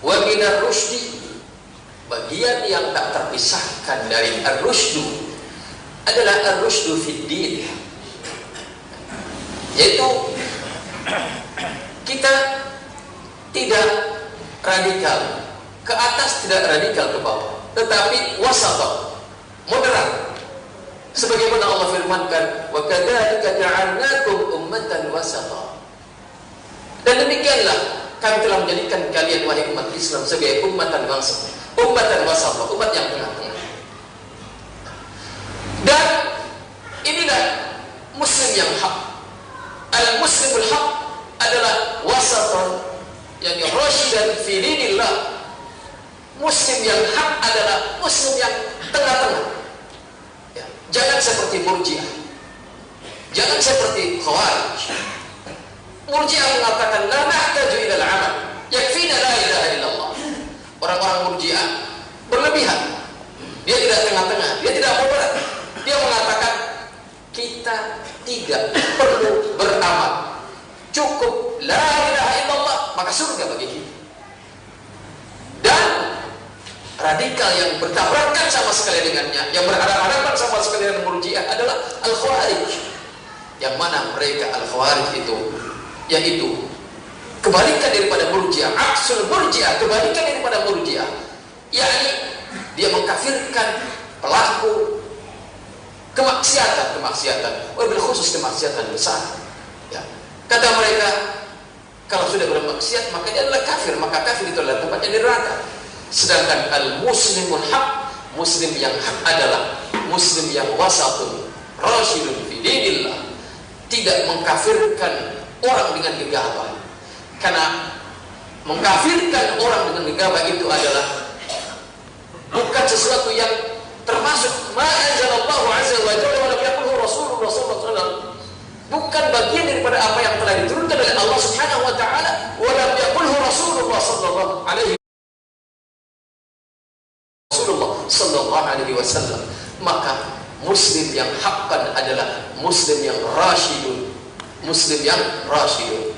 wa minar rusydi, bagian yang tak terpisahkan dari ar-rusydu adalah ar-rusydu fid din, yaitu kita tidak radikal ke atas, tidak radikal ke bawah, tetapi wasat, moderat. Sebagaimana Allah firmankan, wa kadzalika ja'alnakum ummatan wasata. Dan demikianlah kami telah menjadikan kalian wahai umat Islam sebagai ummatan wasata, umat yang tengah-tengah. Dan inilah muslim yang hak. Al-muslimul haq adalah wasatan, yang rasyidan fi dinillah. Muslim yang hak adalah muslim yang tengah-tengah. Ya, jangan seperti Murji'ah, jangan seperti Khawarij. Murji'ah mengatakan la nahtaju ilal amal, yakfina la ilaha illallah. Orang-orang Murji'ah berlebihan. Dia tidak tengah-tengah, dia tidak moderat. Dia mengatakan kita tidak perlu beramal, cukup la ilaha illallah maka surga bagi kita. Dan radikal yang bertabrakan sama sekali dengannya, yang berhadapan sama sekali dengan Murji'ah adalah Al-Khawarij, yang mana mereka Al-Khawarij itu yaitu kebalikan daripada Murji'ah, aksul Murji'ah, kebalikan daripada Murji'ah, yakni dia mengkafirkan pelaku kemaksiatan, wabil khusus kemaksiatan besar. Ya. Kata mereka, kalau sudah bermaksiat maka dia adalah kafir, maka kafir itu adalah tempatnya di neraka. Sedangkan al-muslimul haq, muslim yang hak adalah muslim yang wasatun, rasyidun fi dinillah, tidak mengkafirkan orang dengan gegabah. Karena mengkafirkan orang dengan gegabah itu adalah bukan sesuatu yang termasuk ma anzalallahu azza wa jalla wa lam yaqulhu rasulullah sallallahu alaihi wasallam, bukan bagian daripada apa yang telah diturunkan oleh Allah Subhanahu wa taala, wa lam yaqulhu rasulullah sallallahu alaihi wasallam. Maka muslim yang haqqan adalah muslim yang rasyidun, muslim yang rasyidun.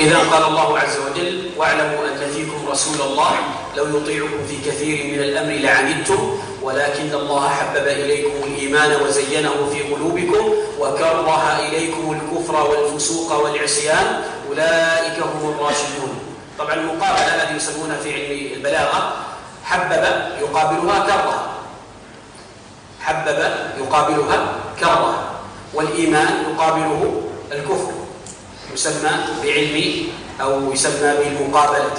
إذا قال الله عز وجل واعلموا أن فيكم رسول الله لو يطيعكم في كثير من الأمر لعنتم ولكن الله حبب إليكم الإيمان وزينه في قلوبكم وكره إليكم الكفر والفسوق والعصيان أولئك هم الراشدون. طبعا المقابلة الذي يسمونها في علم البلاغة حبب يقابلها كره، حبب يقابلها كره، والإيمان يقابله الكفر، يسمى بعلم أو يسمى بالمقابلة.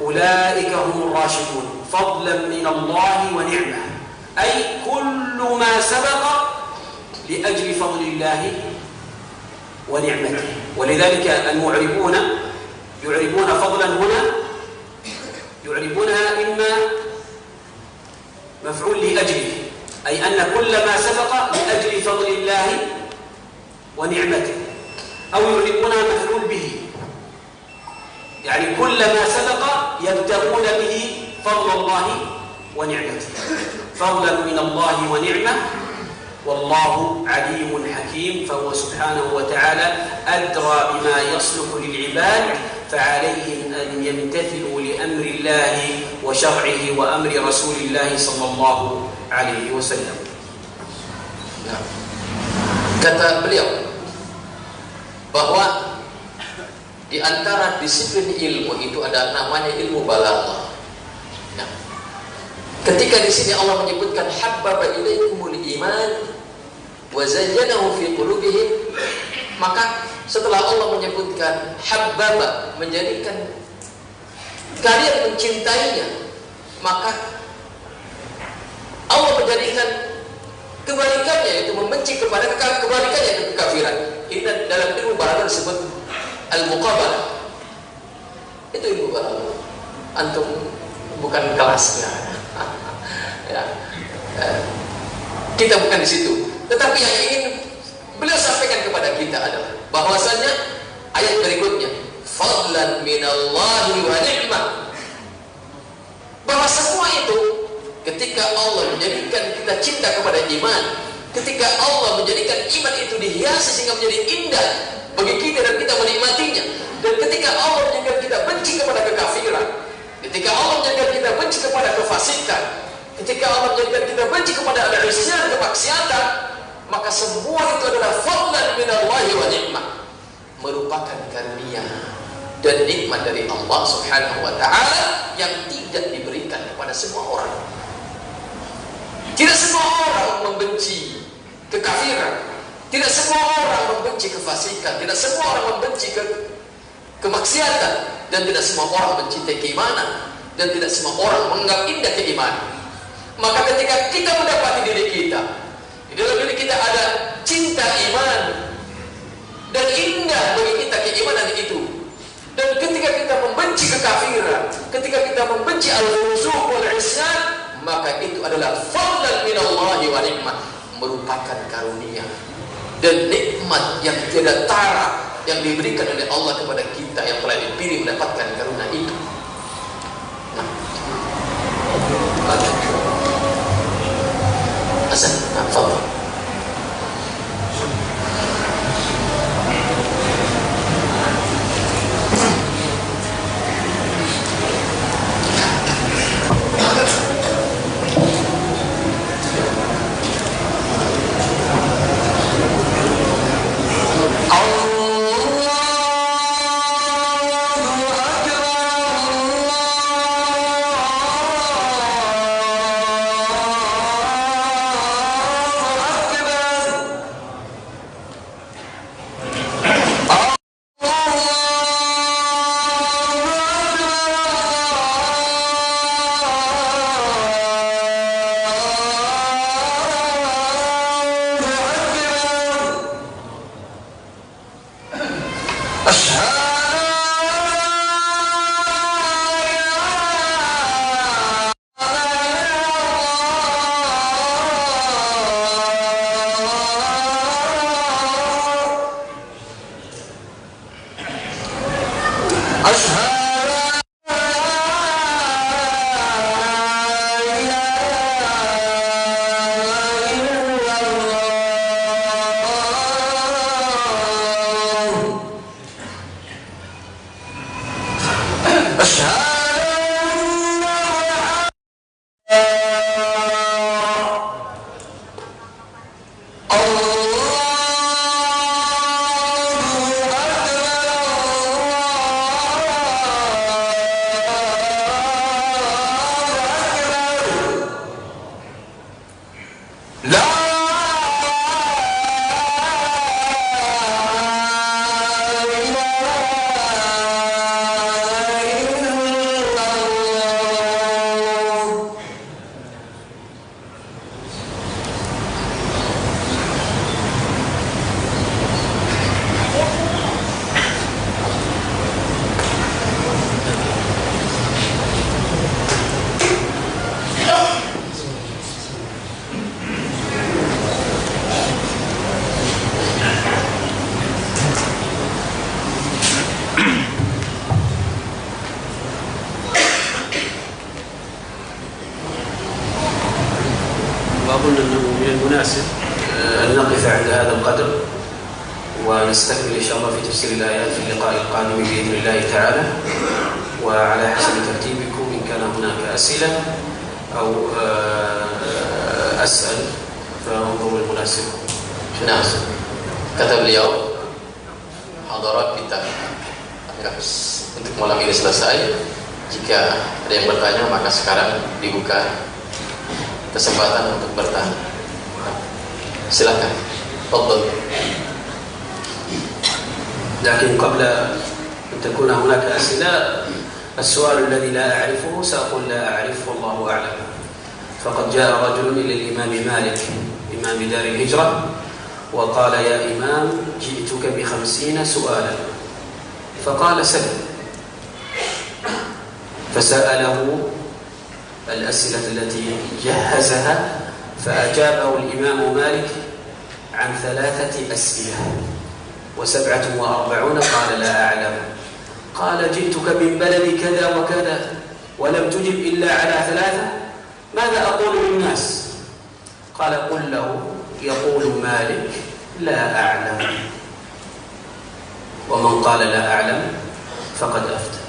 أولئك هم الراشدون فضلا من الله ونعمة، أي كل ما سبق لأجل فضل الله ونعمته. ولذلك المعربون يعربون فضلا هنا يعربونها إما مفعول لأجله، أي أن كل ما سبق لأجل فضل الله ونعمته، أو يعربونها مفعول به، يعني كل ما سبق يبتغون به فضل الله ونعمته، فضلا من الله ونعمة، والله عليم حكيم، فهو سبحانه وتعالى أدرى بما يصلح للعباد، فعليهم أن يمتثلوا لأمر الله وشرعه وأمر رسول الله صلى الله عليه وسلم. Kata beliau bahwa di antara disiplin ilmu itu ada namanya ilmu balaghah. Nah, ketika di sini Allah menyebutkan habbaba ilaikumul iman wa zayyanahu fi qulubihim, maka setelah Allah menyebutkan habbaba, menjadikan kalian mencintainya, maka Allah menjadikan kebalikannya, yaitu membenci kepada kebalikannya, yaitu kekafiran. Ini dalam ilmu balaghah disebut al-muqabalah. Itu Ibu Bapak. Antum bukan kelasnya. Ya. Kita bukan di situ. Tetapi yang ingin beliau sampaikan kepada kita adalah bahwasanya ayat berikutnya, fadlan minallahi wa ni'mah. Bahwa semua itu ketika Allah menjadikan kita cinta kepada iman, ketika Allah menjadikan iman itu dihiasi sehingga menjadi indah bagi kita dan kita menikmatinya, dan ketika Allah menjadikan kita benci kepada kekafiran, ketika Allah menjadikan kita benci kepada kefasikan, ketika Allah menjadikan kita benci kepada al-isyan, kemaksiatan, maka semua itu adalah fadlan minallahi wa ni'mah, merupakan karunia dan nikmat dari Allah Subhanahu wa taala yang tidak diberikan kepada semua orang. Tidak semua orang membenci kekafiran, tidak semua orang membenci kefasikan, tidak semua orang membenci kemaksiatan, dan tidak semua orang mencintai keimanan, dan tidak semua orang menganggap indah keimanan. Maka ketika kita mendapati diri kita, di dalam diri kita ada cinta iman dan indah bagi kita keimanan itu, dan ketika kita membenci kekafiran, ketika kita membenci al-fusuq wal isyan, maka itu adalah fadlan minallahi wa ni'mah, merupakan karunia dan nikmat yang tiada tara yang diberikan oleh Allah kepada kita yang telah dipilih mendapatkan karunia itu. Nah, Hasan, fadlan. وأظن أنه من المناسب أن نقف عند هذا القدر ونستكمل إن شاء الله في تفسير الآيات في اللقاء القادم بإذن الله تعالى. وعلى حسب ترتيبكم إن كان هناك أسئلة أو أسأل فانظروا المناسب. Nah, kata beliau, hadarat kita untuk malam ini selesai. Jika ada yang bertanya, maka sekarang dibuka kesempatan untuk bertanya. Silakan. Tafadhal. لكن قبل أن تكون هناك أسئلة، السؤال الذي لا أعرفه سأقول لا أعرفه والله أعلم. فقد جاء رجل إلى الإمام مالك إمام دار الهجرة وقال: يا إمام، جئتك ب50 سؤالا. فقال: سل. فسأله الأسئلة التي جهزها فأجابه الإمام مالك عن 3 أسئلة و47 قال لا أعلم. قال جئتك من بلد كذا وكذا ولم تجب إلا على 3، ماذا أقول للناس؟ قال قل له يقول مالك لا أعلم، ومن قال لا أعلم فقد أفتى.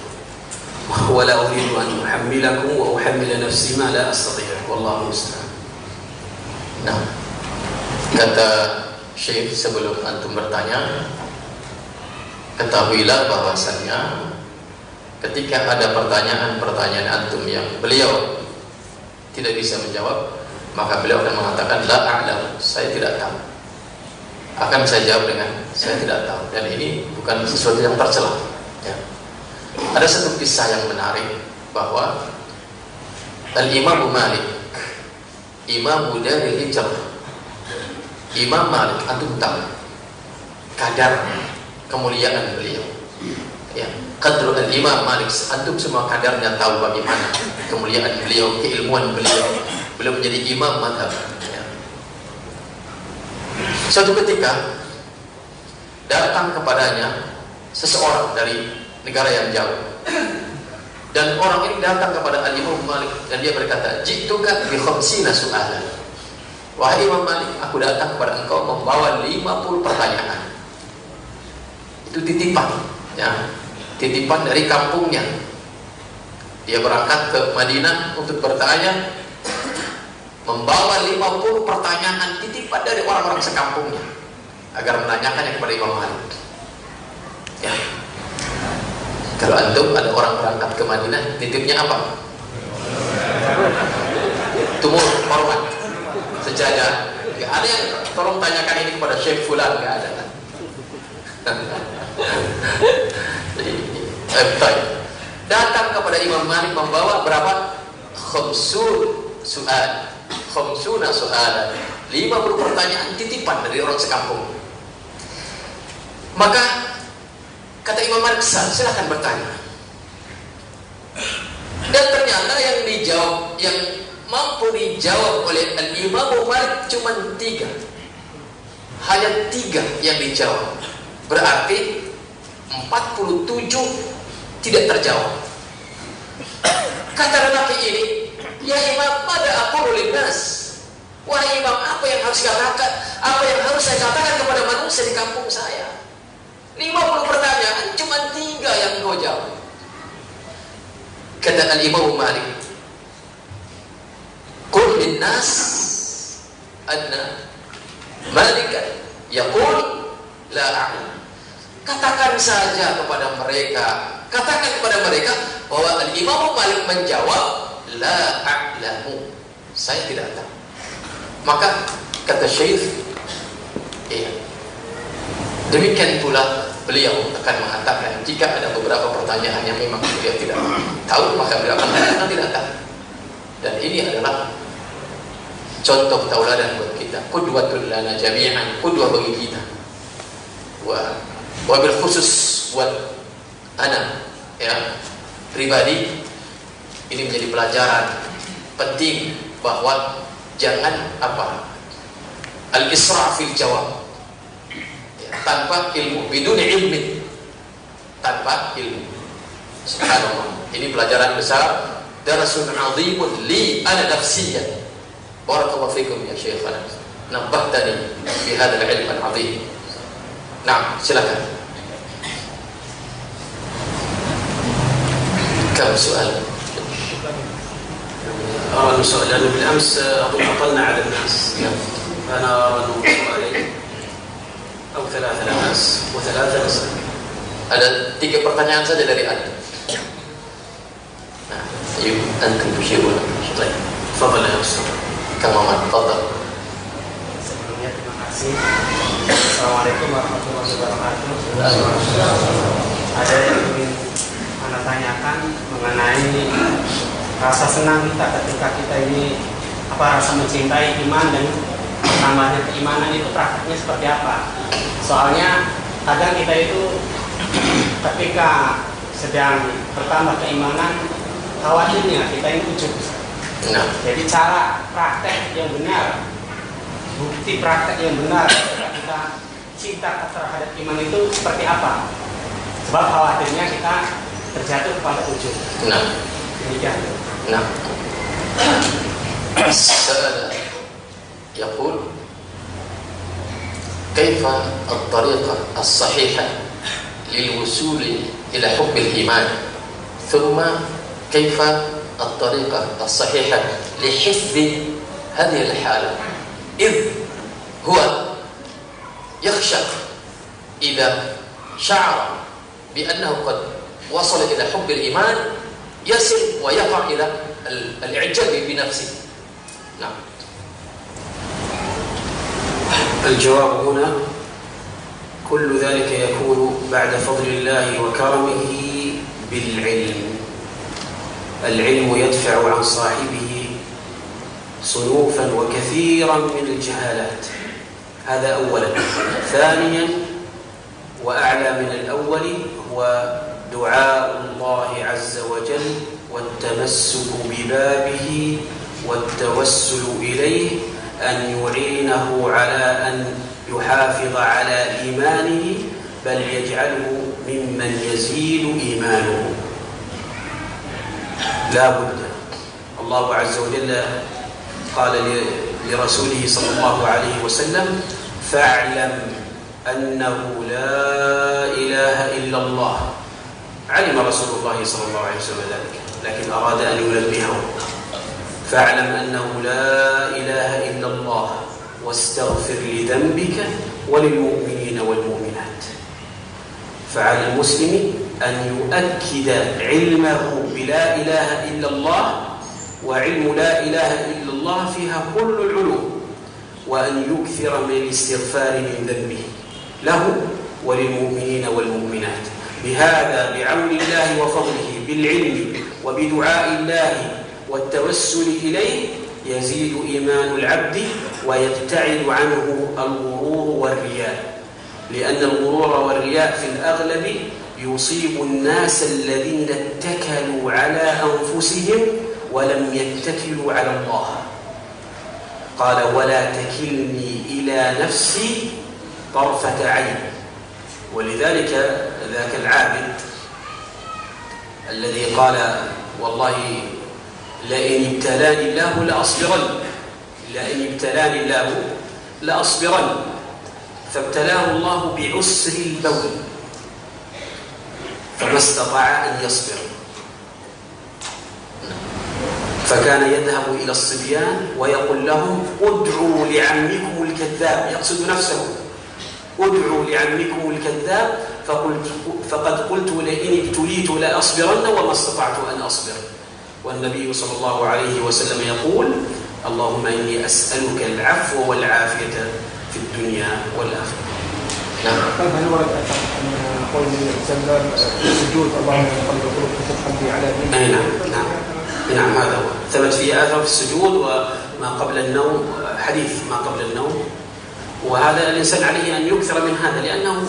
ولا أريد أن أحملكم وأحمل نفسي ما لا أستطيع، والله المستعان. Nah, kata Syekh sebelum antum bertanya, ketahuilah bahwasannya ketika ada pertanyaan-pertanyaan antum yang beliau tidak bisa menjawab, maka beliau akan mengatakan la a'lam, saya tidak tahu. Akan saya jawab dengan saya tidak tahu. Dan ini bukan sesuatu yang tercela, ya. Ada satu kisah yang menarik bahwa Al-Imam Malik, Imam dari Hijrah, Imam Malik, antum tahu kadar kemuliaan beliau, ya. Qadru Al-Imam Malik, antum semua kadarnya tahu bagaimana kemuliaan beliau, keilmuan beliau. Beliau menjadi imam madhab, ya. Suatu ketika datang kepadanya seseorang dari negara yang jauh, dan orang ini datang kepada Al-Imam Malik dan dia berkata, "Ji'tuka bi 50 su'alan." Wahai Imam Malik, aku datang kepada engkau membawa 50 pertanyaan. Itu titipan, ya. Titipan dari kampungnya. Dia berangkat ke Madinah untuk bertanya, membawa 50 pertanyaan titipan dari orang-orang sekampungnya agar menanyakannya kepada Imam Malik, ya. Kalau antum ada orang berangkat ke Madinah, titipnya apa? Tumur, hormat, sejadah. Gak ada yang tolong tanyakan ini kepada Syekh Fulan, gak ada. Datang kepada Imam Malik membawa berapa? 50 soal, 50 soalan, 50 pertanyaan titipan dari orang sekampung. Maka kata Imam Malik, silahkan bertanya. Dan ternyata yang dijawab, yang mampu dijawab oleh Al-Imam Malik cuma 3. Hanya 3 yang dijawab. Berarti 47 tidak terjawab. Kata lelaki ini, ya Imam, pada aku linnas. Wahai Imam, apa yang harus katakan? Apa yang harus saya katakan kepada manusia di kampung saya? 50 pertanyaan, cuma 3 yang kau jawab. Kata Al-Imam Malik, qul linnas anna malikan yaqul la a'lam. Katakan saja kepada mereka, katakan kepada mereka bahwa Al-Imam Malik menjawab la a'lamu, saya tidak tahu. Maka kata Syekh, iya, demikian pula beliau akan mengatakan jika ada beberapa pertanyaan yang memang beliau tidak tahu, maka beliau akan mengatakan tidak tahu. Dan ini adalah contoh tauladan buat kita, qudwatul lana jami'an, qudwah bagi kita. Wabil khusus buat anak, ya, pribadi, ini menjadi pelajaran penting bahwa jangan al-isra' fil jawab, ya, tanpa ilmu, bidun ilmi, tanpa ilmu. Subhanallah, ini pelajaran besar, darasun 'azimun li ana nafsiyan. Barakallahu fikum ya Syekhana, nabahtani bi hadzal ilm al-'azim. Nah, silakan. كم سؤال؟ أرى أن السؤال، لأنه بالأمس أظن أطلنا على الناس، فأنا أرى أنه سؤالين أو 3 للناس و3 نسأل. Ada 3 pertanyaan saja dari Anda. Nah, yuk antum tusyirun. Fadhal ya Ustaz. Kang Muhammad, fadhal. Sebelumnya terima kasih. Assalamualaikum warahmatullahi wabarakatuh. Ada yang ingin Anda tanyakan mengenai rasa senang kita ketika kita ini rasa mencintai iman dan tambahnya keimanan itu prakteknya seperti apa? Soalnya kadang kita itu ketika sedang bertambah keimanan khawatirnya kita ini ujub. Nah, Jadi cara praktek yang benar, bukti praktek yang benar ketika kita cinta terhadap iman itu seperti apa? Sebab khawatirnya kita terjatuh kepada ujub. nah, Demikian. nah. السؤال يقول كيف الطريقة الصحيحة للوصول إلى حب الإيمان ثم كيف الطريقة الصحيحة لحفظ هذه الحالة إذ هو يخشى إذا شعر بأنه قد وصل إلى حب الإيمان يصل ويقع إلى الإعجاب بنفسه. نعم. الجواب هنا كل ذلك يكون بعد فضل الله وكرمه بالعلم. العلم يدفع عن صاحبه صنوفا وكثيرا من الجهالات، هذا أولا. ثانيا وأعلى من الأول هو دعاء الله عز وجل والتمسك ببابه والتوسل إليه أن يعينه على أن يحافظ على إيمانه بل يجعله ممن يزيد إيمانه. لا بد. الله عز وجل قال لرسوله صلى الله عليه وسلم فاعلم أنه لا إله إلا الله. علم رسول الله صلى الله عليه وسلم ذلك لكن أراد أن ينبهه فاعلم أنه لا إله إلا الله واستغفر لذنبك وللمؤمنين والمؤمنات. فعلى المسلم أن يؤكد علمه بلا إله إلا الله، وعلم لا إله إلا الله فيها كل العلوم، وأن يكثر من الاستغفار من ذنبه له وللمؤمنين والمؤمنات. بهذا بعون الله وفضله بالعلم وبدعاء الله والتوسل إليه يزيد إيمان العبد ويبتعد عنه الغرور والرياء، لأن الغرور والرياء في الأغلب يصيب الناس الذين اتكلوا على أنفسهم ولم يتكلوا على الله. قال ولا تكلني إلى نفسي طرفة عين. ولذلك ذاك العابد الذي قال والله لئن ابتلاني الله لأصبرن، لئن ابتلاني الله لأصبرن، فابتلاه الله بعسر البول فما استطاع أن يصبر، فكان يذهب إلى الصبيان ويقول لهم ادعوا لعمكم الكذاب، يقصد نفسه، ادعوا لعمكم الكذاب فقد قلت لئن ابتليت لأصبرن وما استطعت أن أصبر. والنبي صلى الله عليه وسلم يقول اللهم إني أسألك العفو والعافية في الدنيا والآخرة. نعم. هل ورد أن قول الزلال السجود اللهم قلب قلوب تتحدي على نعم هذا هو ثبت فيه آثار في السجود وما قبل النوم، حديث ما قبل النوم، وهذا الإنسان عليه أن يكثر من هذا، لأنه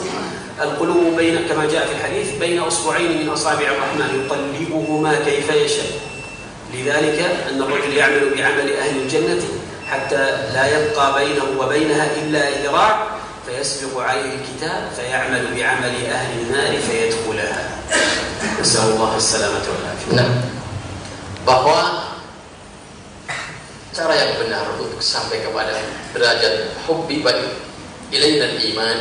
القلوب بين كما جاء في الحديث بين أصبعين من أصابع الرحمن يقلبهما كيف يشاء. لذلك أن الرجل يعمل بعمل أهل الجنة حتى لا يبقى بينه وبينها إلا ذراع فيسبق عليه الكتاب فيعمل بعمل أهل النار فيدخلها. نسأل الله السلامة والعافية. Nah, bahwa cara yang benar untuk sampai kepada derajat hubbi ilainal iman,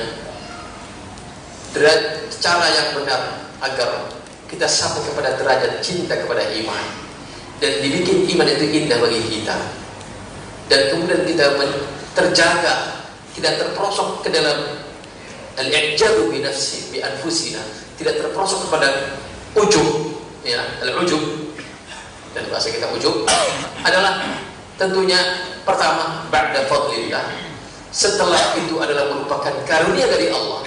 cara yang benar agar kita sampai kepada derajat cinta kepada iman dan dibikin iman itu indah bagi kita, dan kemudian kita terjaga tidak terperosok ke dalam al-i'jabu bi nafsi bi anfusina, tidak terperosok kepada ujub, ya, al-ujub, dan bahasa kita ujub adalah tentunya pertama ba'da fadlillah, setelah itu adalah merupakan karunia dari Allah,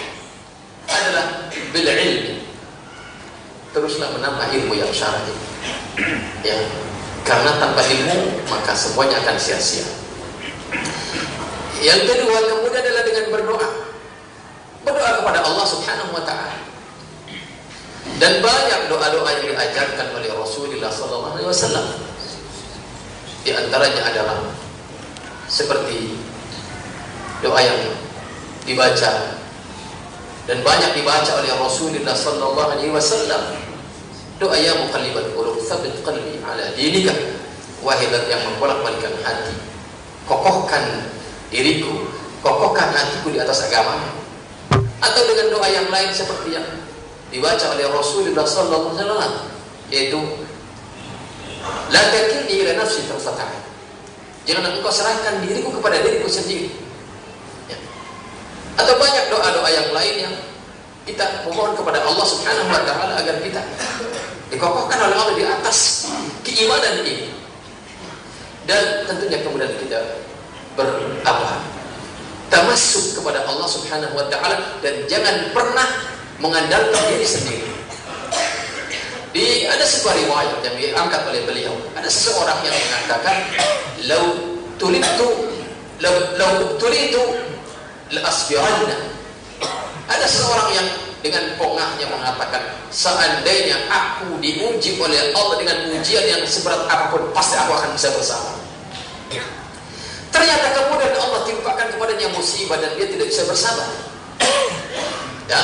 adalah bil ilmi, teruslah menambah ilmu yang syar'i, ya, karena tanpa ilmu maka semuanya akan sia-sia. Yang kedua kemudian adalah dengan berdoa kepada Allah Subhanahu wa ta'ala. Dan banyak doa-doa yang diajarkan oleh Rasulullah SAW. Di antaranya adalah seperti doa yang dibaca dan banyak dibaca oleh Rasulullah SAW. Doa ya muqallibal qulub, tsabbit qalbi ala dinika. Wahai zat yang membolak-balikkan hati, kokohkan diriku, kokohkan hatiku di atas agama. Atau dengan doa yang lain seperti yang dibaca oleh Rasulullah SAW, yaitu la takilni ila nafsi tarfata ain. Jangan engkau serahkan diriku kepada diriku sendiri. Ya. Atau banyak doa-doa yang lain yang kita memohon kepada Allah Subhanahu wa taala agar kita dikokohkan oleh Allah di atas keimanan ini. Dan tentunya kemudian kita tamassuk kepada Allah Subhanahu wa taala dan jangan pernah mengandalkan diri sendiri. Ada sebuah riwayat yang diangkat oleh beliau. Ada seseorang yang mengatakan, "Lau tulitu la asbiranna." Ada seorang yang dengan pongahnya mengatakan, seandainya aku diuji oleh Allah dengan ujian yang seberat apapun, pasti aku akan bisa bersabar. Ternyata kemudian Allah timpakan kepadanya musibah dan dia tidak bisa bersabar. Ya,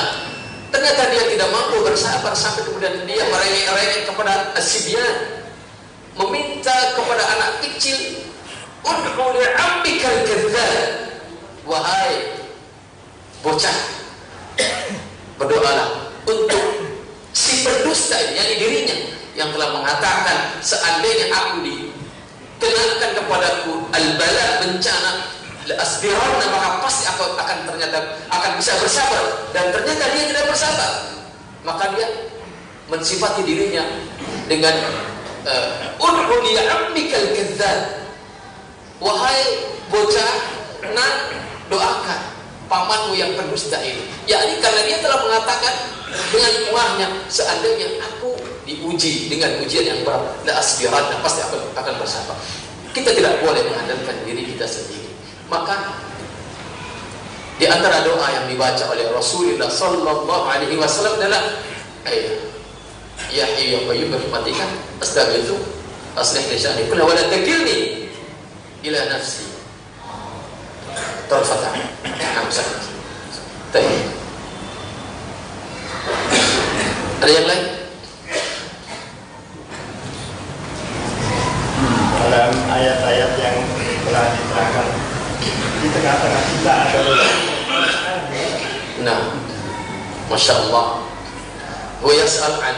ternyata dia tidak mampu bersabar sampai kemudian dia merengek-rengek kepada asybyan, meminta kepada anak kecil, "Ud'u li'ammikal kadzdzab." Wahai bocah, berdoalah untuk si pendusta ini, yakni dirinya yang telah mengatakan, seandainya aku dikenakan kepadaku al-bala, bencana, la asbiranna, maka pasti aku akan bisa bersabar. Dan ternyata dia tidak bersabar. Maka dia mensifati dirinya dengan ud'u li'ammikal kadzdzab. Wahai bocah, doakan pamanmu yang pendusta ini. Yakni karena dia telah mengatakan dengan uangnya, seandainya aku diuji dengan ujian yang berat, la asbiranna, pasti akan bersabar. Kita tidak boleh mengandalkan diri kita sendiri. Maka di antara doa yang dibaca oleh Rasulullah SAW adalah ya hayyu ya qayyum bermatikan astaghfiru aslih li sya'ni kullahu wa la takilni ila nafsi tarfata ain. Ada yang lain? Dalam ayat-ayat yang telah diterangkan, di tengah-tengah kita ada Masya Allah. Wa yas'al an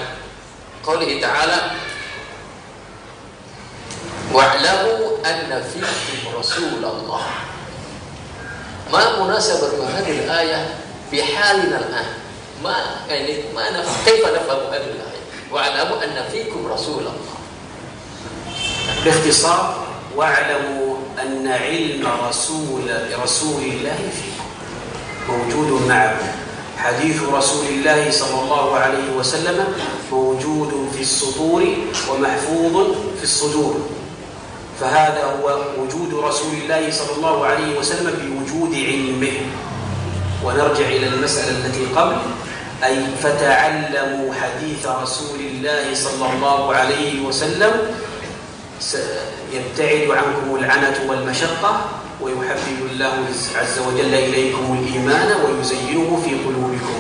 qawlihi ta'ala, wa'lamu anna fikum Rasulullah. Ma munasabatu hadhihi al-ayah fi halina al-an? كيف نفهم هذه الآية؟ واعلموا أن فيكم رسول الله. باختصار، واعلموا أن علم رسول الله فيكم موجود معكم. حديث رسول الله صلى الله عليه وسلم موجود في الصدور ومحفوظ في الصدور. فهذا هو وجود رسول الله صلى الله عليه وسلم بوجود علمه. ونرجع إلى المسألة التي قبل، أي فتعلموا حديث رسول الله صلى الله عليه وسلم، يبتعد عنكم العنة والمشقة، ويحبب الله عز وجل إليكم الإيمان ويزينه في قلوبكم.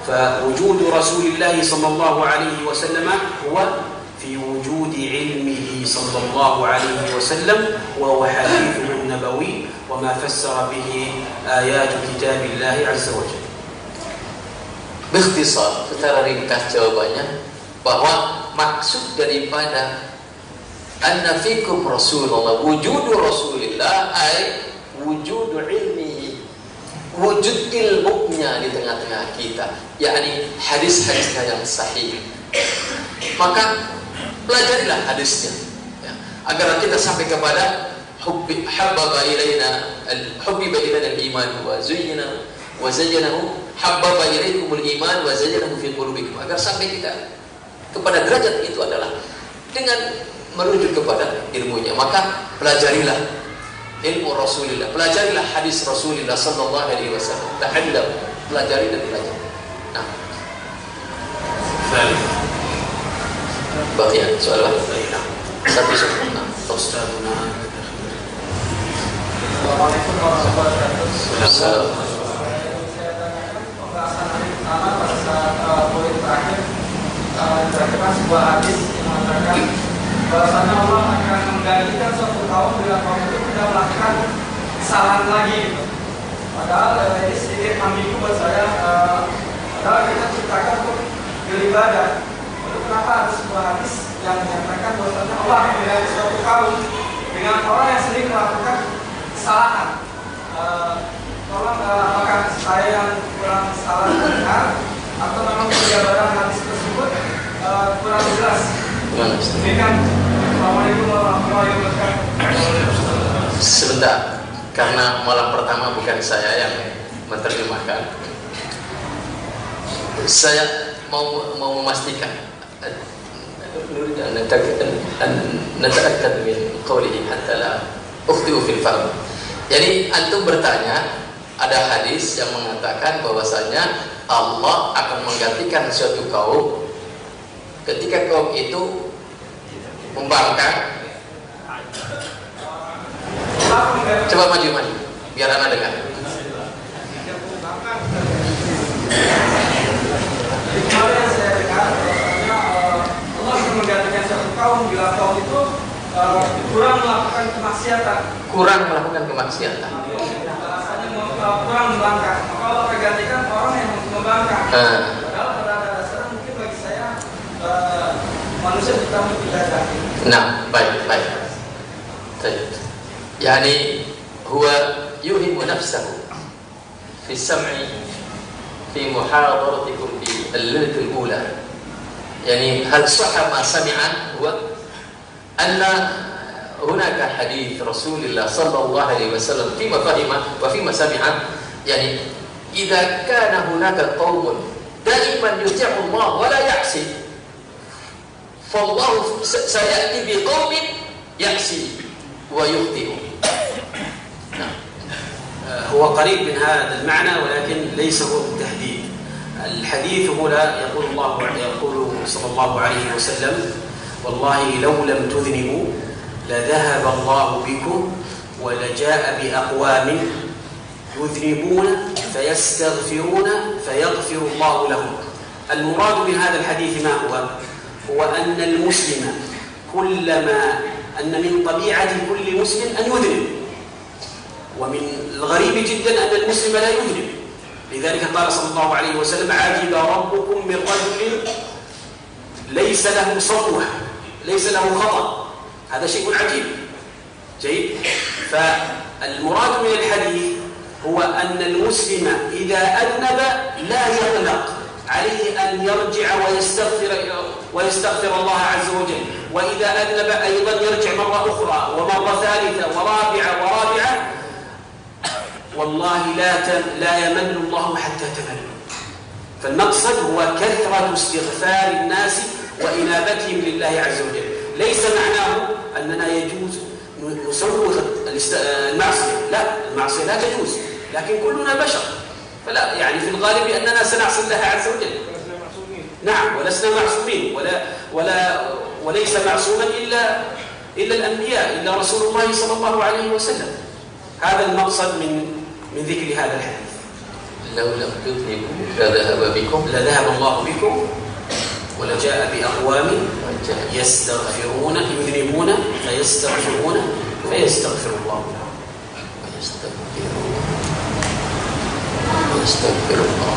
فوجود رسول الله صلى الله عليه وسلم هو في وجود علمه صلى الله عليه وسلم، وهو حديثه النبوي وما فسر به آيات كتاب الله عز وجل. Bikhtisar, secara ringkas jawabannya bahwa maksud daripada anna fikum Rasulullah, wujudu Rasulillah, ay wujudu ilmihi, wujud ilmunya di tengah-tengah kita, yakni hadis-hadisnya yang sahih. Maka pelajarilah hadisnya, ya, agar kita sampai kepada hubbiba ilaina al-iman wa zayyanahu habbaba ilaikumul iman wa zayyanahu fi qulubikum. Agar sampai kita kepada derajat itu adalah dengan merujuk kepada ilmunya. Maka pelajarilah ilmu Rasulullah, pelajarilah hadis Rasulullah sallallahu alaihi wasallam. Ta'allam, pelajari dan pelajari. Nah, Bagian soal apa? Satu sempurna. أستاذنا Assalamualaikum warahmatullahi wabarakatuh. Salam. Saya tanyakan pembahasan hari pertama pada saat poin terakhir dibacakan sebuah hadis yang mengatakan bahwasanya Allah akan menggantikan suatu kaum bila kaum itu tidak melakukan kesalahan lagi gitu. Padahal ini sedikit ambigu buat saya. Padahal kita ciptakan untuk beribadah. Lalu kenapa ada sebuah hadis yang menyatakan bahwasanya Allah akan mengganti suatu kaum dengan orang yang sering melakukan kesalahan? Tolong apakah saya yang kurang salah dengar atau memang penjabaran hadis tersebut kurang jelas? Demikian. Assalamualaikum warahmatullahi wabarakatuh. Sebentar, karena malam pertama bukan saya yang menerjemahkan. Saya mau memastikan nata'akkad min qawlihi hatta la ukhti'u fil fahm. Jadi antum bertanya, ada hadis yang mengatakan bahwasanya Allah akan menggantikan suatu kaum ketika kaum itu membangkang. Coba maju biar anak dengar. Kalau yang saya dengar, bahwasanya Allah akan menggantikan suatu kaum bila kaum itu kurang melakukan kemaksiatan. Kurang melakukan kemaksiatan. Alasannya kurang membangkang. Maka Allah akan gantikan orang yang membangkang. Padahal pada dasarnya mungkin bagi saya manusia kita tidak ada. Nah, baik. Yani huwa yuhibu nafsahu fi sam'i fi muhadaratikum fi al-lailatul ula. Yani hal sahha ma sami'a huwa anna hunaka hadith Rasulullah sallallahu alaihi wasallam fi mafahimah wa fi masami'ah, yani idza kana hunaka qaumun daiman yuti'u Allah wa la ya'si fallahu sayati bi qaumin ya'si wa yukhti'u. هو قريب من هذا المعنى ولكن ليس هو بالتحديد. الحديث هنا يقول صلى الله عليه وسلم: والله لو لم تذنبوا لذهب الله بكم ولجاء بأقوام يذنبون فيستغفرون فيغفر الله لهم. المراد من هذا الحديث ما هو أن المسلم أن من طبيعة كل مسلم أن يذنب، ومن الغريب جدا أن المسلم لا يذنب. لذلك قال صلى الله عليه وسلم: عجب ربكم من رجل ليس له صفوة، ليس له خطأ. هذا شيء عجيب. جيد. فالمراد من الحديث هو أن المسلم إذا أذنب لا يقلق، عليه أن يرجع ويستغفر الله عز وجل، وإذا أذنب أيضا يرجع مرة أخرى ومرة ثالثة ورابعة، والله لا يمل الله حتى تمل. فالمقصد هو كثرة استغفار الناس وإنابتهم لله عز وجل. ليس معناه أننا يجوز نسوغ المعصية، لا، المعصية لا تجوز، لكن كلنا بشر، فلا يعني في الغالب أننا سنعصي الله عز وجل. نعم، ولسنا معصومين، وليس معصوما إلا الأنبياء، إلا رسول الله صلى الله عليه وسلم. هذا المقصد من ذكر هذا الحديث. لو لم تذنبوا لذهب الله بكم ولجاء بأقوام يذنبون فيستغفرون فيستغفر الله لهم. ويستغفر الله.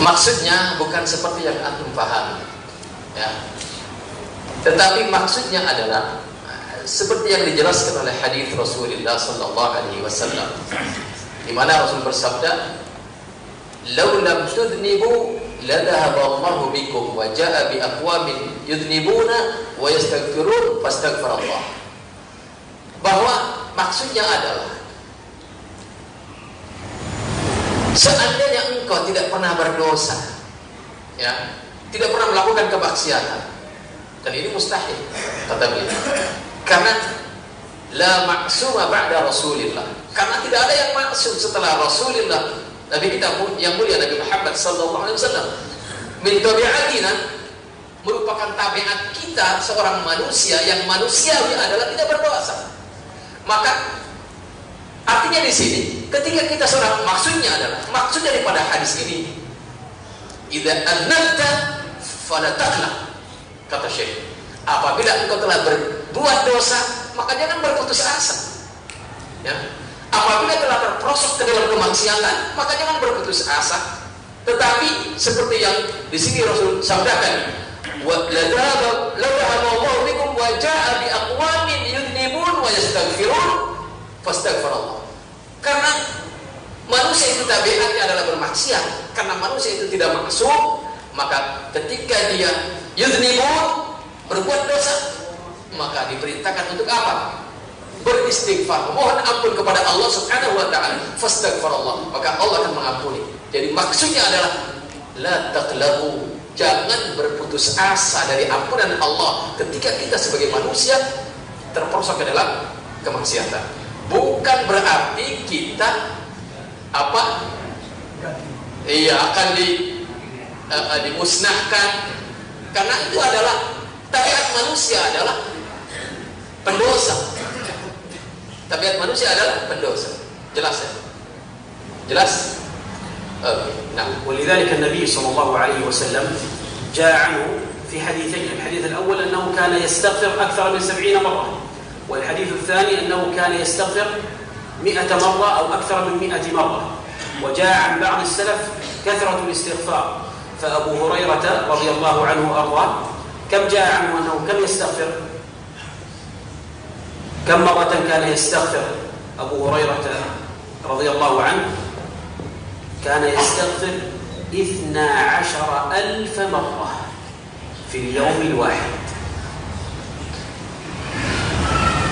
Maksudnya bukan seperti yang antum pahami, ya. Tetapi maksudnya adalah seperti yang dijelaskan oleh hadis Rasulullah sallallahu alaihi wasallam, di mana Rasul bersabda, "Law lam tudnibu la dhahaba Allahu bikum wa jaa'a bi aqwamin yudnibuna wa yastaghfirun fastaghfara Allah." Bahwa maksudnya adalah seandainya engkau tidak pernah berdosa, ya, tidak pernah melakukan kemaksiatan, dan ini mustahil kata beliau, karena la maksuma ba'da Rasulillah, karena tidak ada yang maksum setelah Rasulullah, Nabi kita yang mulia Nabi Muhammad sallallahu alaihi wasallam. min tabi'atina, merupakan tabiat kita seorang manusia yang manusiawi adalah tidak berdosa. Maka artinya di sini ketika kita seorang, maksud daripada hadis ini, idza annabta fala taqla, kata Syekh, apabila engkau telah berbuat dosa maka jangan berputus asa. Ya. Apabila telah terperosok ke dalam kemaksiatan maka jangan berputus asa. Tetapi seperti yang di sini Rasul sabdakan, wa la bikum wa jaa bi aqwamin yudnibun wa yastaghfirun fastaghfirullah. Karena manusia itu tabiatnya adalah bermaksiat, karena manusia itu tidak maksum, maka ketika dia yudnibun, berbuat dosa, maka diperintahkan untuk apa? Beristighfar, mohon ampun kepada Allah Subhanahu wa taala, fastaghfirullah, maka Allah akan mengampuni. Jadi maksudnya adalah la taqlabu, jangan berputus asa dari ampunan Allah ketika kita sebagai manusia terperosok ke dalam kemaksiatan. Bukan berarti kita akan dimusnahkan, karena itu adalah tabiat manusia adalah pendosa. Tabiat manusia adalah pendosa. Jelas ya? Jelas? نعم. ولذلك النبي صلى الله عليه وسلم جاء عنه في حديثين. الحديث الأول أنه كان يستغفر أكثر من 70 مرة، والحديث الثاني أنه كان يستغفر 100 مرة أو أكثر من 100 مرة. وجاء عن بعض السلف كثرة الاستغفار، فأبو هريرة رضي الله عنه وأرضاه كم جاء عنه أنه كم يستغفر؟ كم مرة كان يستغفر أبو هريرة رضي الله عنه؟ كان يستغفر 12,000 مرة في اليوم الواحد،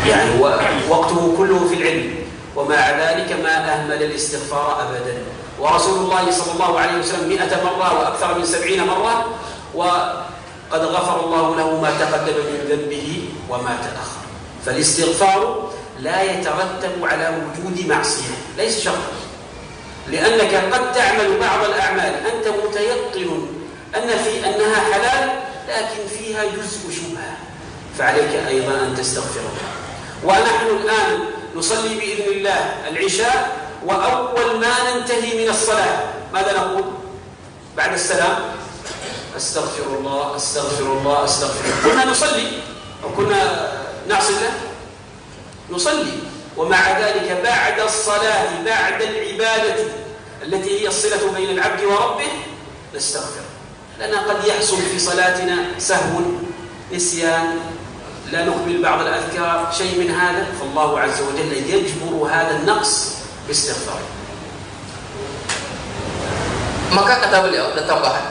يعني وقته كله في العلم، ومع ذلك ما أهمل الاستغفار أبدا. ورسول الله صلى الله عليه وسلم 100 مرة وأكثر من 70 مرة، وقد غفر الله له ما تقدم من ذنبه وما تأخر. فالاستغفار لا يترتب على وجود معصية، ليس شرطا، لأنك قد تعمل بعض الأعمال أنت متيقن أنها حلال لكن فيها جزء شبهة، فعليك أيضا أن تستغفر الله. ونحن الآن نصلي بإذن الله العشاء، وأول ما ننتهي من الصلاة ماذا نقول بعد السلام؟ أستغفر الله أستغفر الله أستغفر الله. كنا نصلي أو كنا نعصي الله؟ نصلي، ومع ذلك بعد الصلاة بعد العبادة التي هي الصلة بين العبد وربه نستغفر، لأن قد يحصل في صلاتنا سهو، نسيان، لا نقبل بعض الأذكار، شيء من هذا، فالله عز وجل يجبر هذا النقص باستغفار. Maka kata beliau, ada tambahan,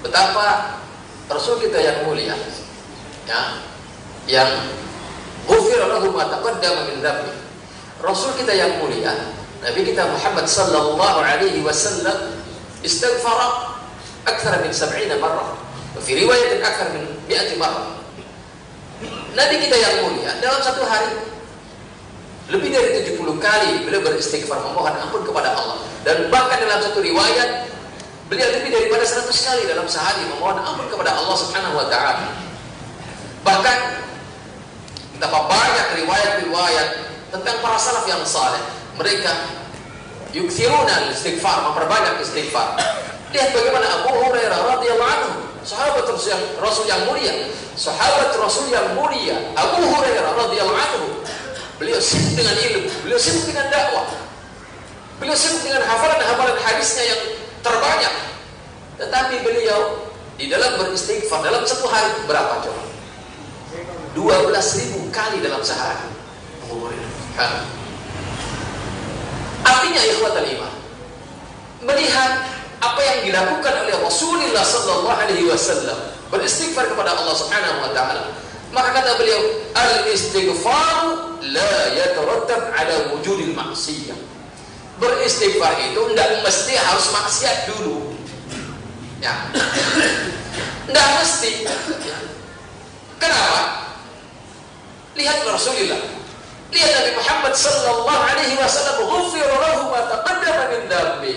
betapa Rasul kita yang mulia, ya, yang ghufira lahu ma taqaddama min dhanbi. Rasul kita yang mulia, Nabi kita Muhammad sallallahu alaihi wasallam istighfar akthar min 70 marrah, fi riwayat akthar min 100 marrah. Nabi kita yang mulia dalam satu hari lebih dari 70 kali beliau beristighfar, memohon ampun kepada Allah. Dan bahkan dalam satu riwayat beliau lebih daripada 100 kali dalam sehari memohon ampun kepada Allah Subhanahu wa taala. Bahkan betapa banyak riwayat-riwayat tentang para salaf yang saleh, mereka yukthiruna istighfar, memperbanyak istighfar. Lihat bagaimana Abu Hurairah radhiyallahu anhu, sahabat Rasul yang mulia, sahabat Rasul yang mulia, Abu Hurairah radhiyallahu anhu, beliau sibuk dengan ilmu, beliau sibuk dengan dakwah, beliau sibuk dengan hafalan-hafalan hadisnya yang terbanyak. Tetapi beliau di dalam beristighfar dalam satu hari berapa coba? 12.000 kali dalam sehari. Artinya ikhwatal iman, melihat apa yang dilakukan oleh Rasulullah sallallahu alaihi wasallam, beristighfar kepada Allah Subhanahu wa taala, maka kata beliau, al-istighfar la yatarattab ala wujudil maksiyah. Beristighfar itu tidak mesti harus maksiat dulu, ya, tidak mesti. Kenapa? Lihat Rasulullah, lihat Nabi Muhammad sallallahu alaihi wasallam, ghufira lahu ma taqaddama min dhanbi.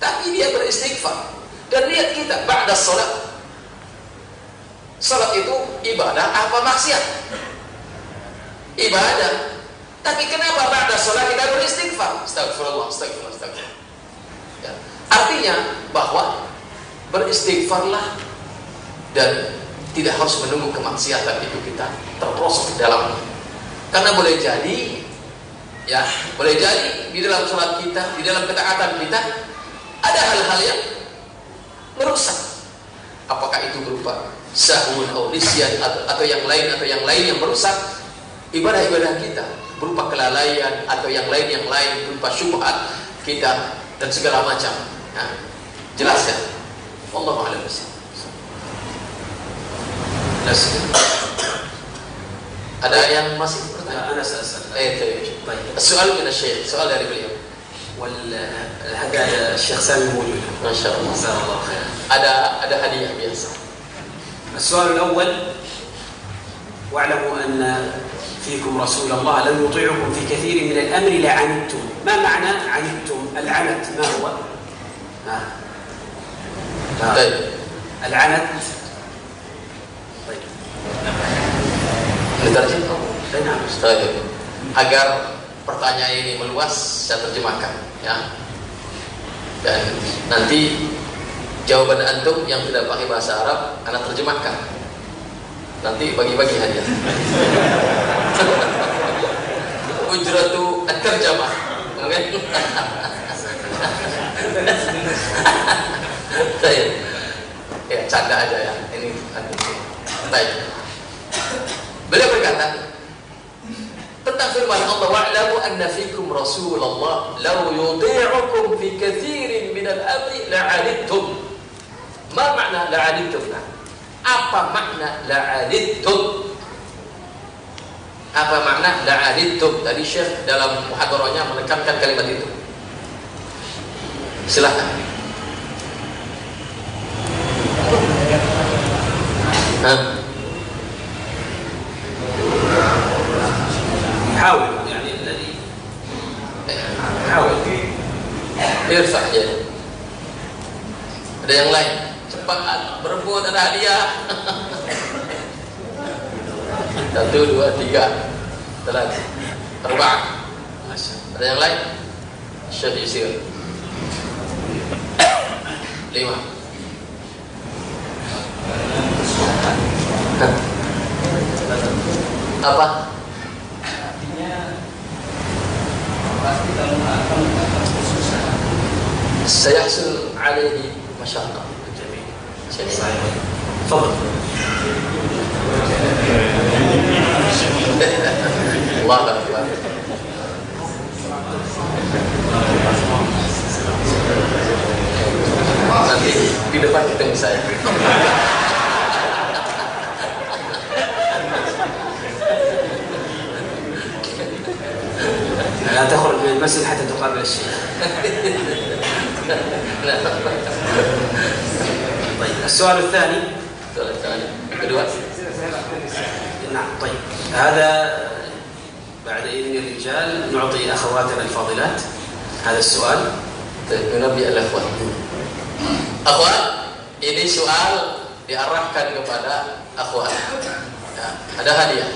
Tapi dia beristighfar. Dan lihat kita ba'da sholat. Sholat itu ibadah apa maksiat? Ibadah. Tapi kenapa ba'da sholat kita beristighfar? Astagfirullah, astagfirullah, astagfirullah. Ya. Artinya bahwa beristighfarlah dan tidak harus menunggu kemaksiatan itu kita terprosok di dalamnya. Karena boleh jadi, ya, boleh jadi di dalam sholat kita, di dalam ketaatan kita ada hal-hal yang merusak. Apakah itu berupa sahun atau nisyan atau yang lain yang merusak ibadah-ibadah kita, berupa kelalaian atau yang lain berupa syubhat kita dan segala macam. Nah, jelaskan. Wallahu a'lam bishawab. Ada yang masih bertanya? أنا سأسأل. طيب. السؤال من الشيخ، سؤال dari beliau. هذا الشيخ سامي موجود. ما شاء الله. جزاه الله خير. Ada hadiah biasa. السؤال الأول: واعلموا أن فيكم رسول الله لن يطيعكم في كثير من الأمر لعنتم. ما معنى عنتم؟ العنت ما هو؟ طيب. العنت. طيب. Diterjemahkan. نعم. Baik. Agar pertanyaan ini meluas, saya terjemahkan, ya. Dan nanti jawaban antum yang tidak pakai bahasa Arab, ana terjemahkan. Nanti bagi-bagi hadiah. Ujratu at-tarjamah. Oke? Saya ya canda aja ya. Ini antum. Baik. Beliau berkata tentang firman Allah, wa'lamu anna fikum Rasulullah law yuti'ukum fi katsirin minal amri la'anittum. Ma makna la'anittum? Apa makna la'anittum? Apa makna la'anittum? Tadi Syekh dalam muhadarahnya menekankan kalimat itu. Silakan. حاول يعني الذي حاول. Irfah ya. Ada yang lain? Cepat berebut, ada hadiah. 1, 2, 3, 4. Ada yang lain? Syekh Yusir. 5. Apa? سيحصل عليه مشقة. جميل. صحيح. تفضل. الله أكبر. Nanti di depan ketemu saya. لا تخرج من المسجد حتى تقابل الشيخ. طيب السؤال الثاني. kedua. نعم طيب هذا بعد إذن الرجال نعطي أخواتنا الفاضلات هذا السؤال. Nabi al-akhwat. Akhwat, ini soal diarahkan kepada akhwat. Ya, ada hadiah.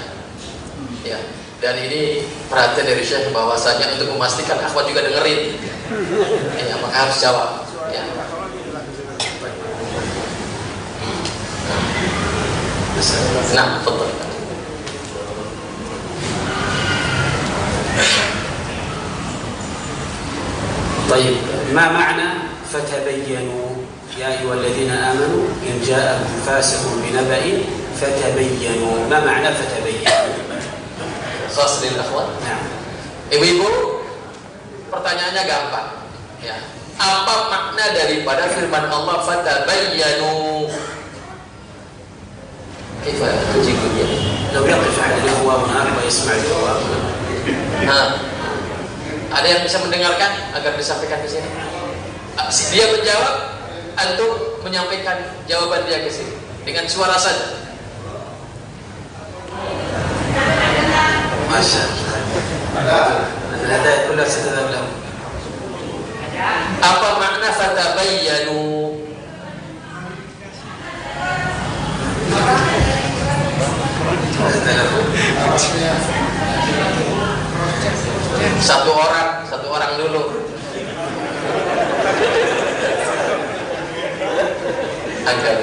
Ya. Dan ini perhatian dari Syekh bahwasanya untuk memastikan akhwat juga dengerin. Ya, maka harus jawab. Ya. Nah, betul. طيب ما معنى فتبينوا يا أيها الذين آمنوا إن جاءكم فاسق بنبأ فتبينوا. ما معنى فتبينوا؟ Khas lil akhwat. Nah. Ibu-ibu, pertanyaannya gampang. Ya. Apa makna daripada firman Allah fatabayyanu? Kaifa tujibunya? لو يقف أحد الإخوة هناك ويسمع الجواب. Ada yang bisa mendengarkan agar disampaikan di sini? Dia menjawab, antum menyampaikan jawaban dia ke sini dengan suara saja. Masya Allah. Al-hadaiyah kullaha satadhab lahu. Apa makna fatabayyanu? Satu orang dulu. Agak.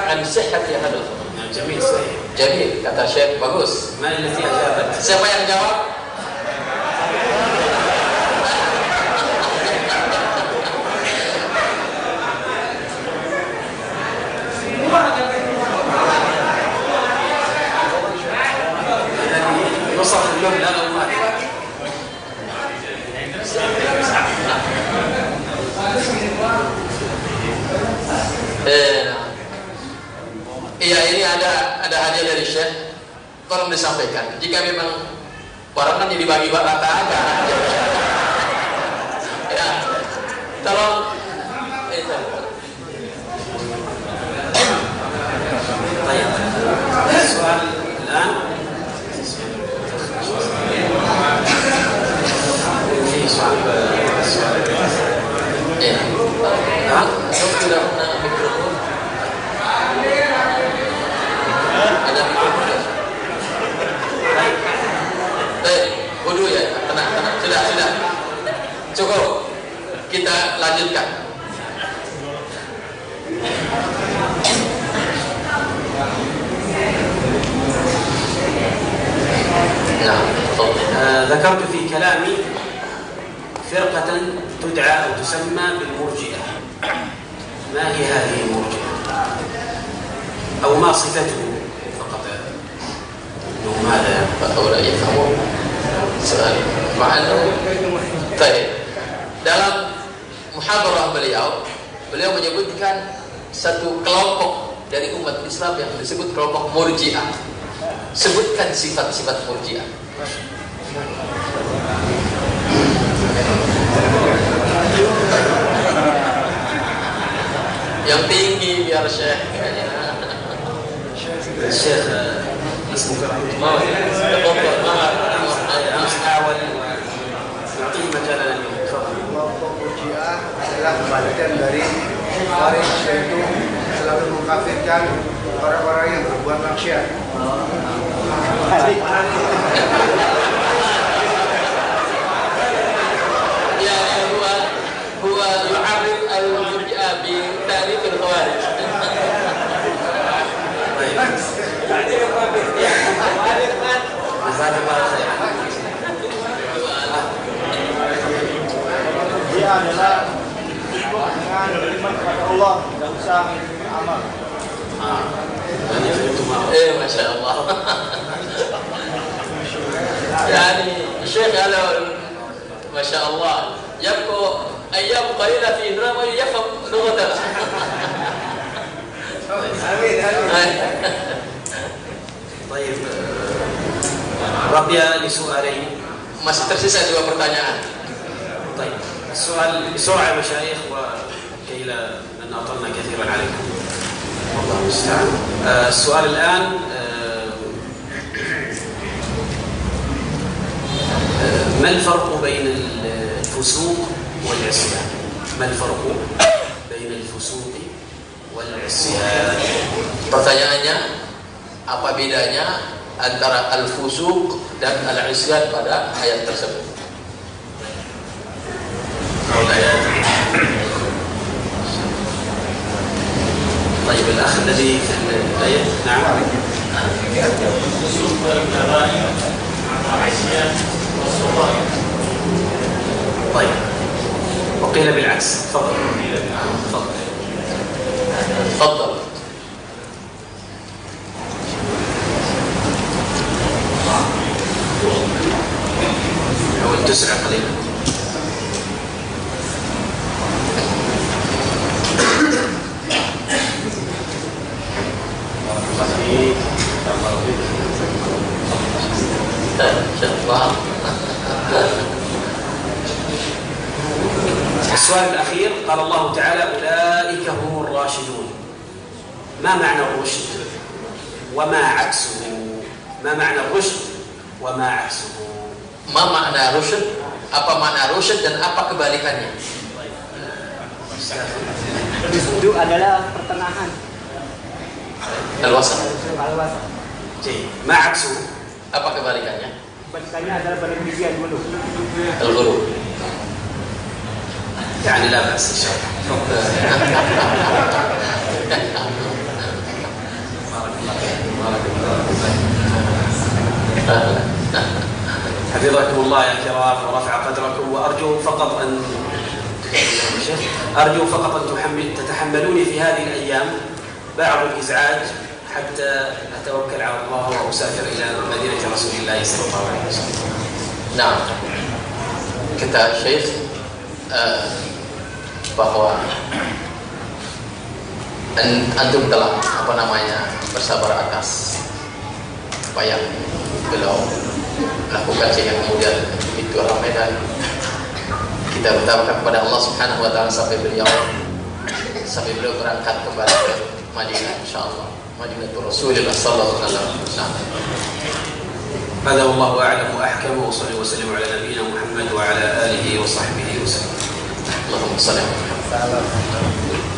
عن صحة هذا جميل صحيح جميل kata Syekh bagus. ما التي أجابت Siapa yang jawab? نصف المبلغ أو ما Iya, ini ada hadiah dari Syekh. Tolong disampaikan. Jika memang barang kan dibagi rata aja. Ya, tolong. طيب السؤال الآن في سؤال Tidak pernah mikrofon. Ada mikrofon. Wudu ya, tenang. Sudah. Cukup. Kita lanjutkan. ذكرت في كلامي فرقة تدعى أو تسمى بالمرجئة. ما هي هذه المرجئة؟ أو ما صفته فقط؟ أنهم هذا هؤلاء يفهمون soal ma'anum. Baik. Dalam muhadarah beliau menyebutkan satu kelompok dari umat Islam yang disebut kelompok Murji'ah. Sebutkan sifat-sifat Murji'ah. Yang tinggi biar Syekh kayaknya. الشيخ اسمه نحاول نعطيه مجالا اليوم. Kelompok Murji'ah adalah bagian dari Khawarij, yaitu selalu mengkafirkan orang-orang yang berbuat maksiat. Ya, huwa yu'arrif al-murji'ah bi ta'rif al-khawarij. Dia adalah dengan beriman kepada Allah dan usaha amal. Masya Allah. Yani Syekh ala Masya Allah yabqa ayyam qalila fi drama yafham lughatan. طيب بقي لسؤالين. Masih tersisa 2 pertanyaan. طيب السؤال بسرعة يا مشايخ وكي لا أن أطلنا كثيرا عليكم والله المستعان. السؤال الآن ما الفرق بين الفسوق والعصيان؟ ما الفرق بين الفسوق والعصيان؟ Pertanyaannya, apa bedanya antara al-fusuq dan al-isyan pada ayat tersebut? طيب الأخ الذي في الآية نعم. طيب وقيل بالعكس. تفضل. حاول تسرع قليلا. السؤال الأخير قال الله تعالى أولئك هم الراشدون. ما معنى الرشد؟ وما عكسه. ما معنى الرشد وما عكسه؟ Ma makna rusyd? Apa makna rusyd dan apa kebalikannya? Itu adalah pertengahan. Al-wasat. Al-wasat. ما عكسه؟ Apa kebalikannya? Kebalikannya adalah berlebihan dulu. Al-ghurur. يعني لا بأس إن شاء الله. حفظكم الله يا كرام ورفع قدركم، وأرجو فقط أن تتحملوني في هذه الأيام بعض الإزعاج حتى أتوكل على الله وأسافر إلى مدينة رسول الله صلى الله عليه وسلم. Nah, kata Syekh bahwa antum telah bersabar atas apa yang beliau lakukan sehingga kemudian itu ramai, dan kita berdoa kepada Allah Subhanahu wa taala sampai beliau berangkat kembali ke Madinah, insyaallah Madinatul Rasulullah sallallahu alaihi wasallam. هذا والله أعلم وأحكم، وصلي وسلم على نبينا محمد وعلى آله وصحبه وسلم. اللهم صل على محمد.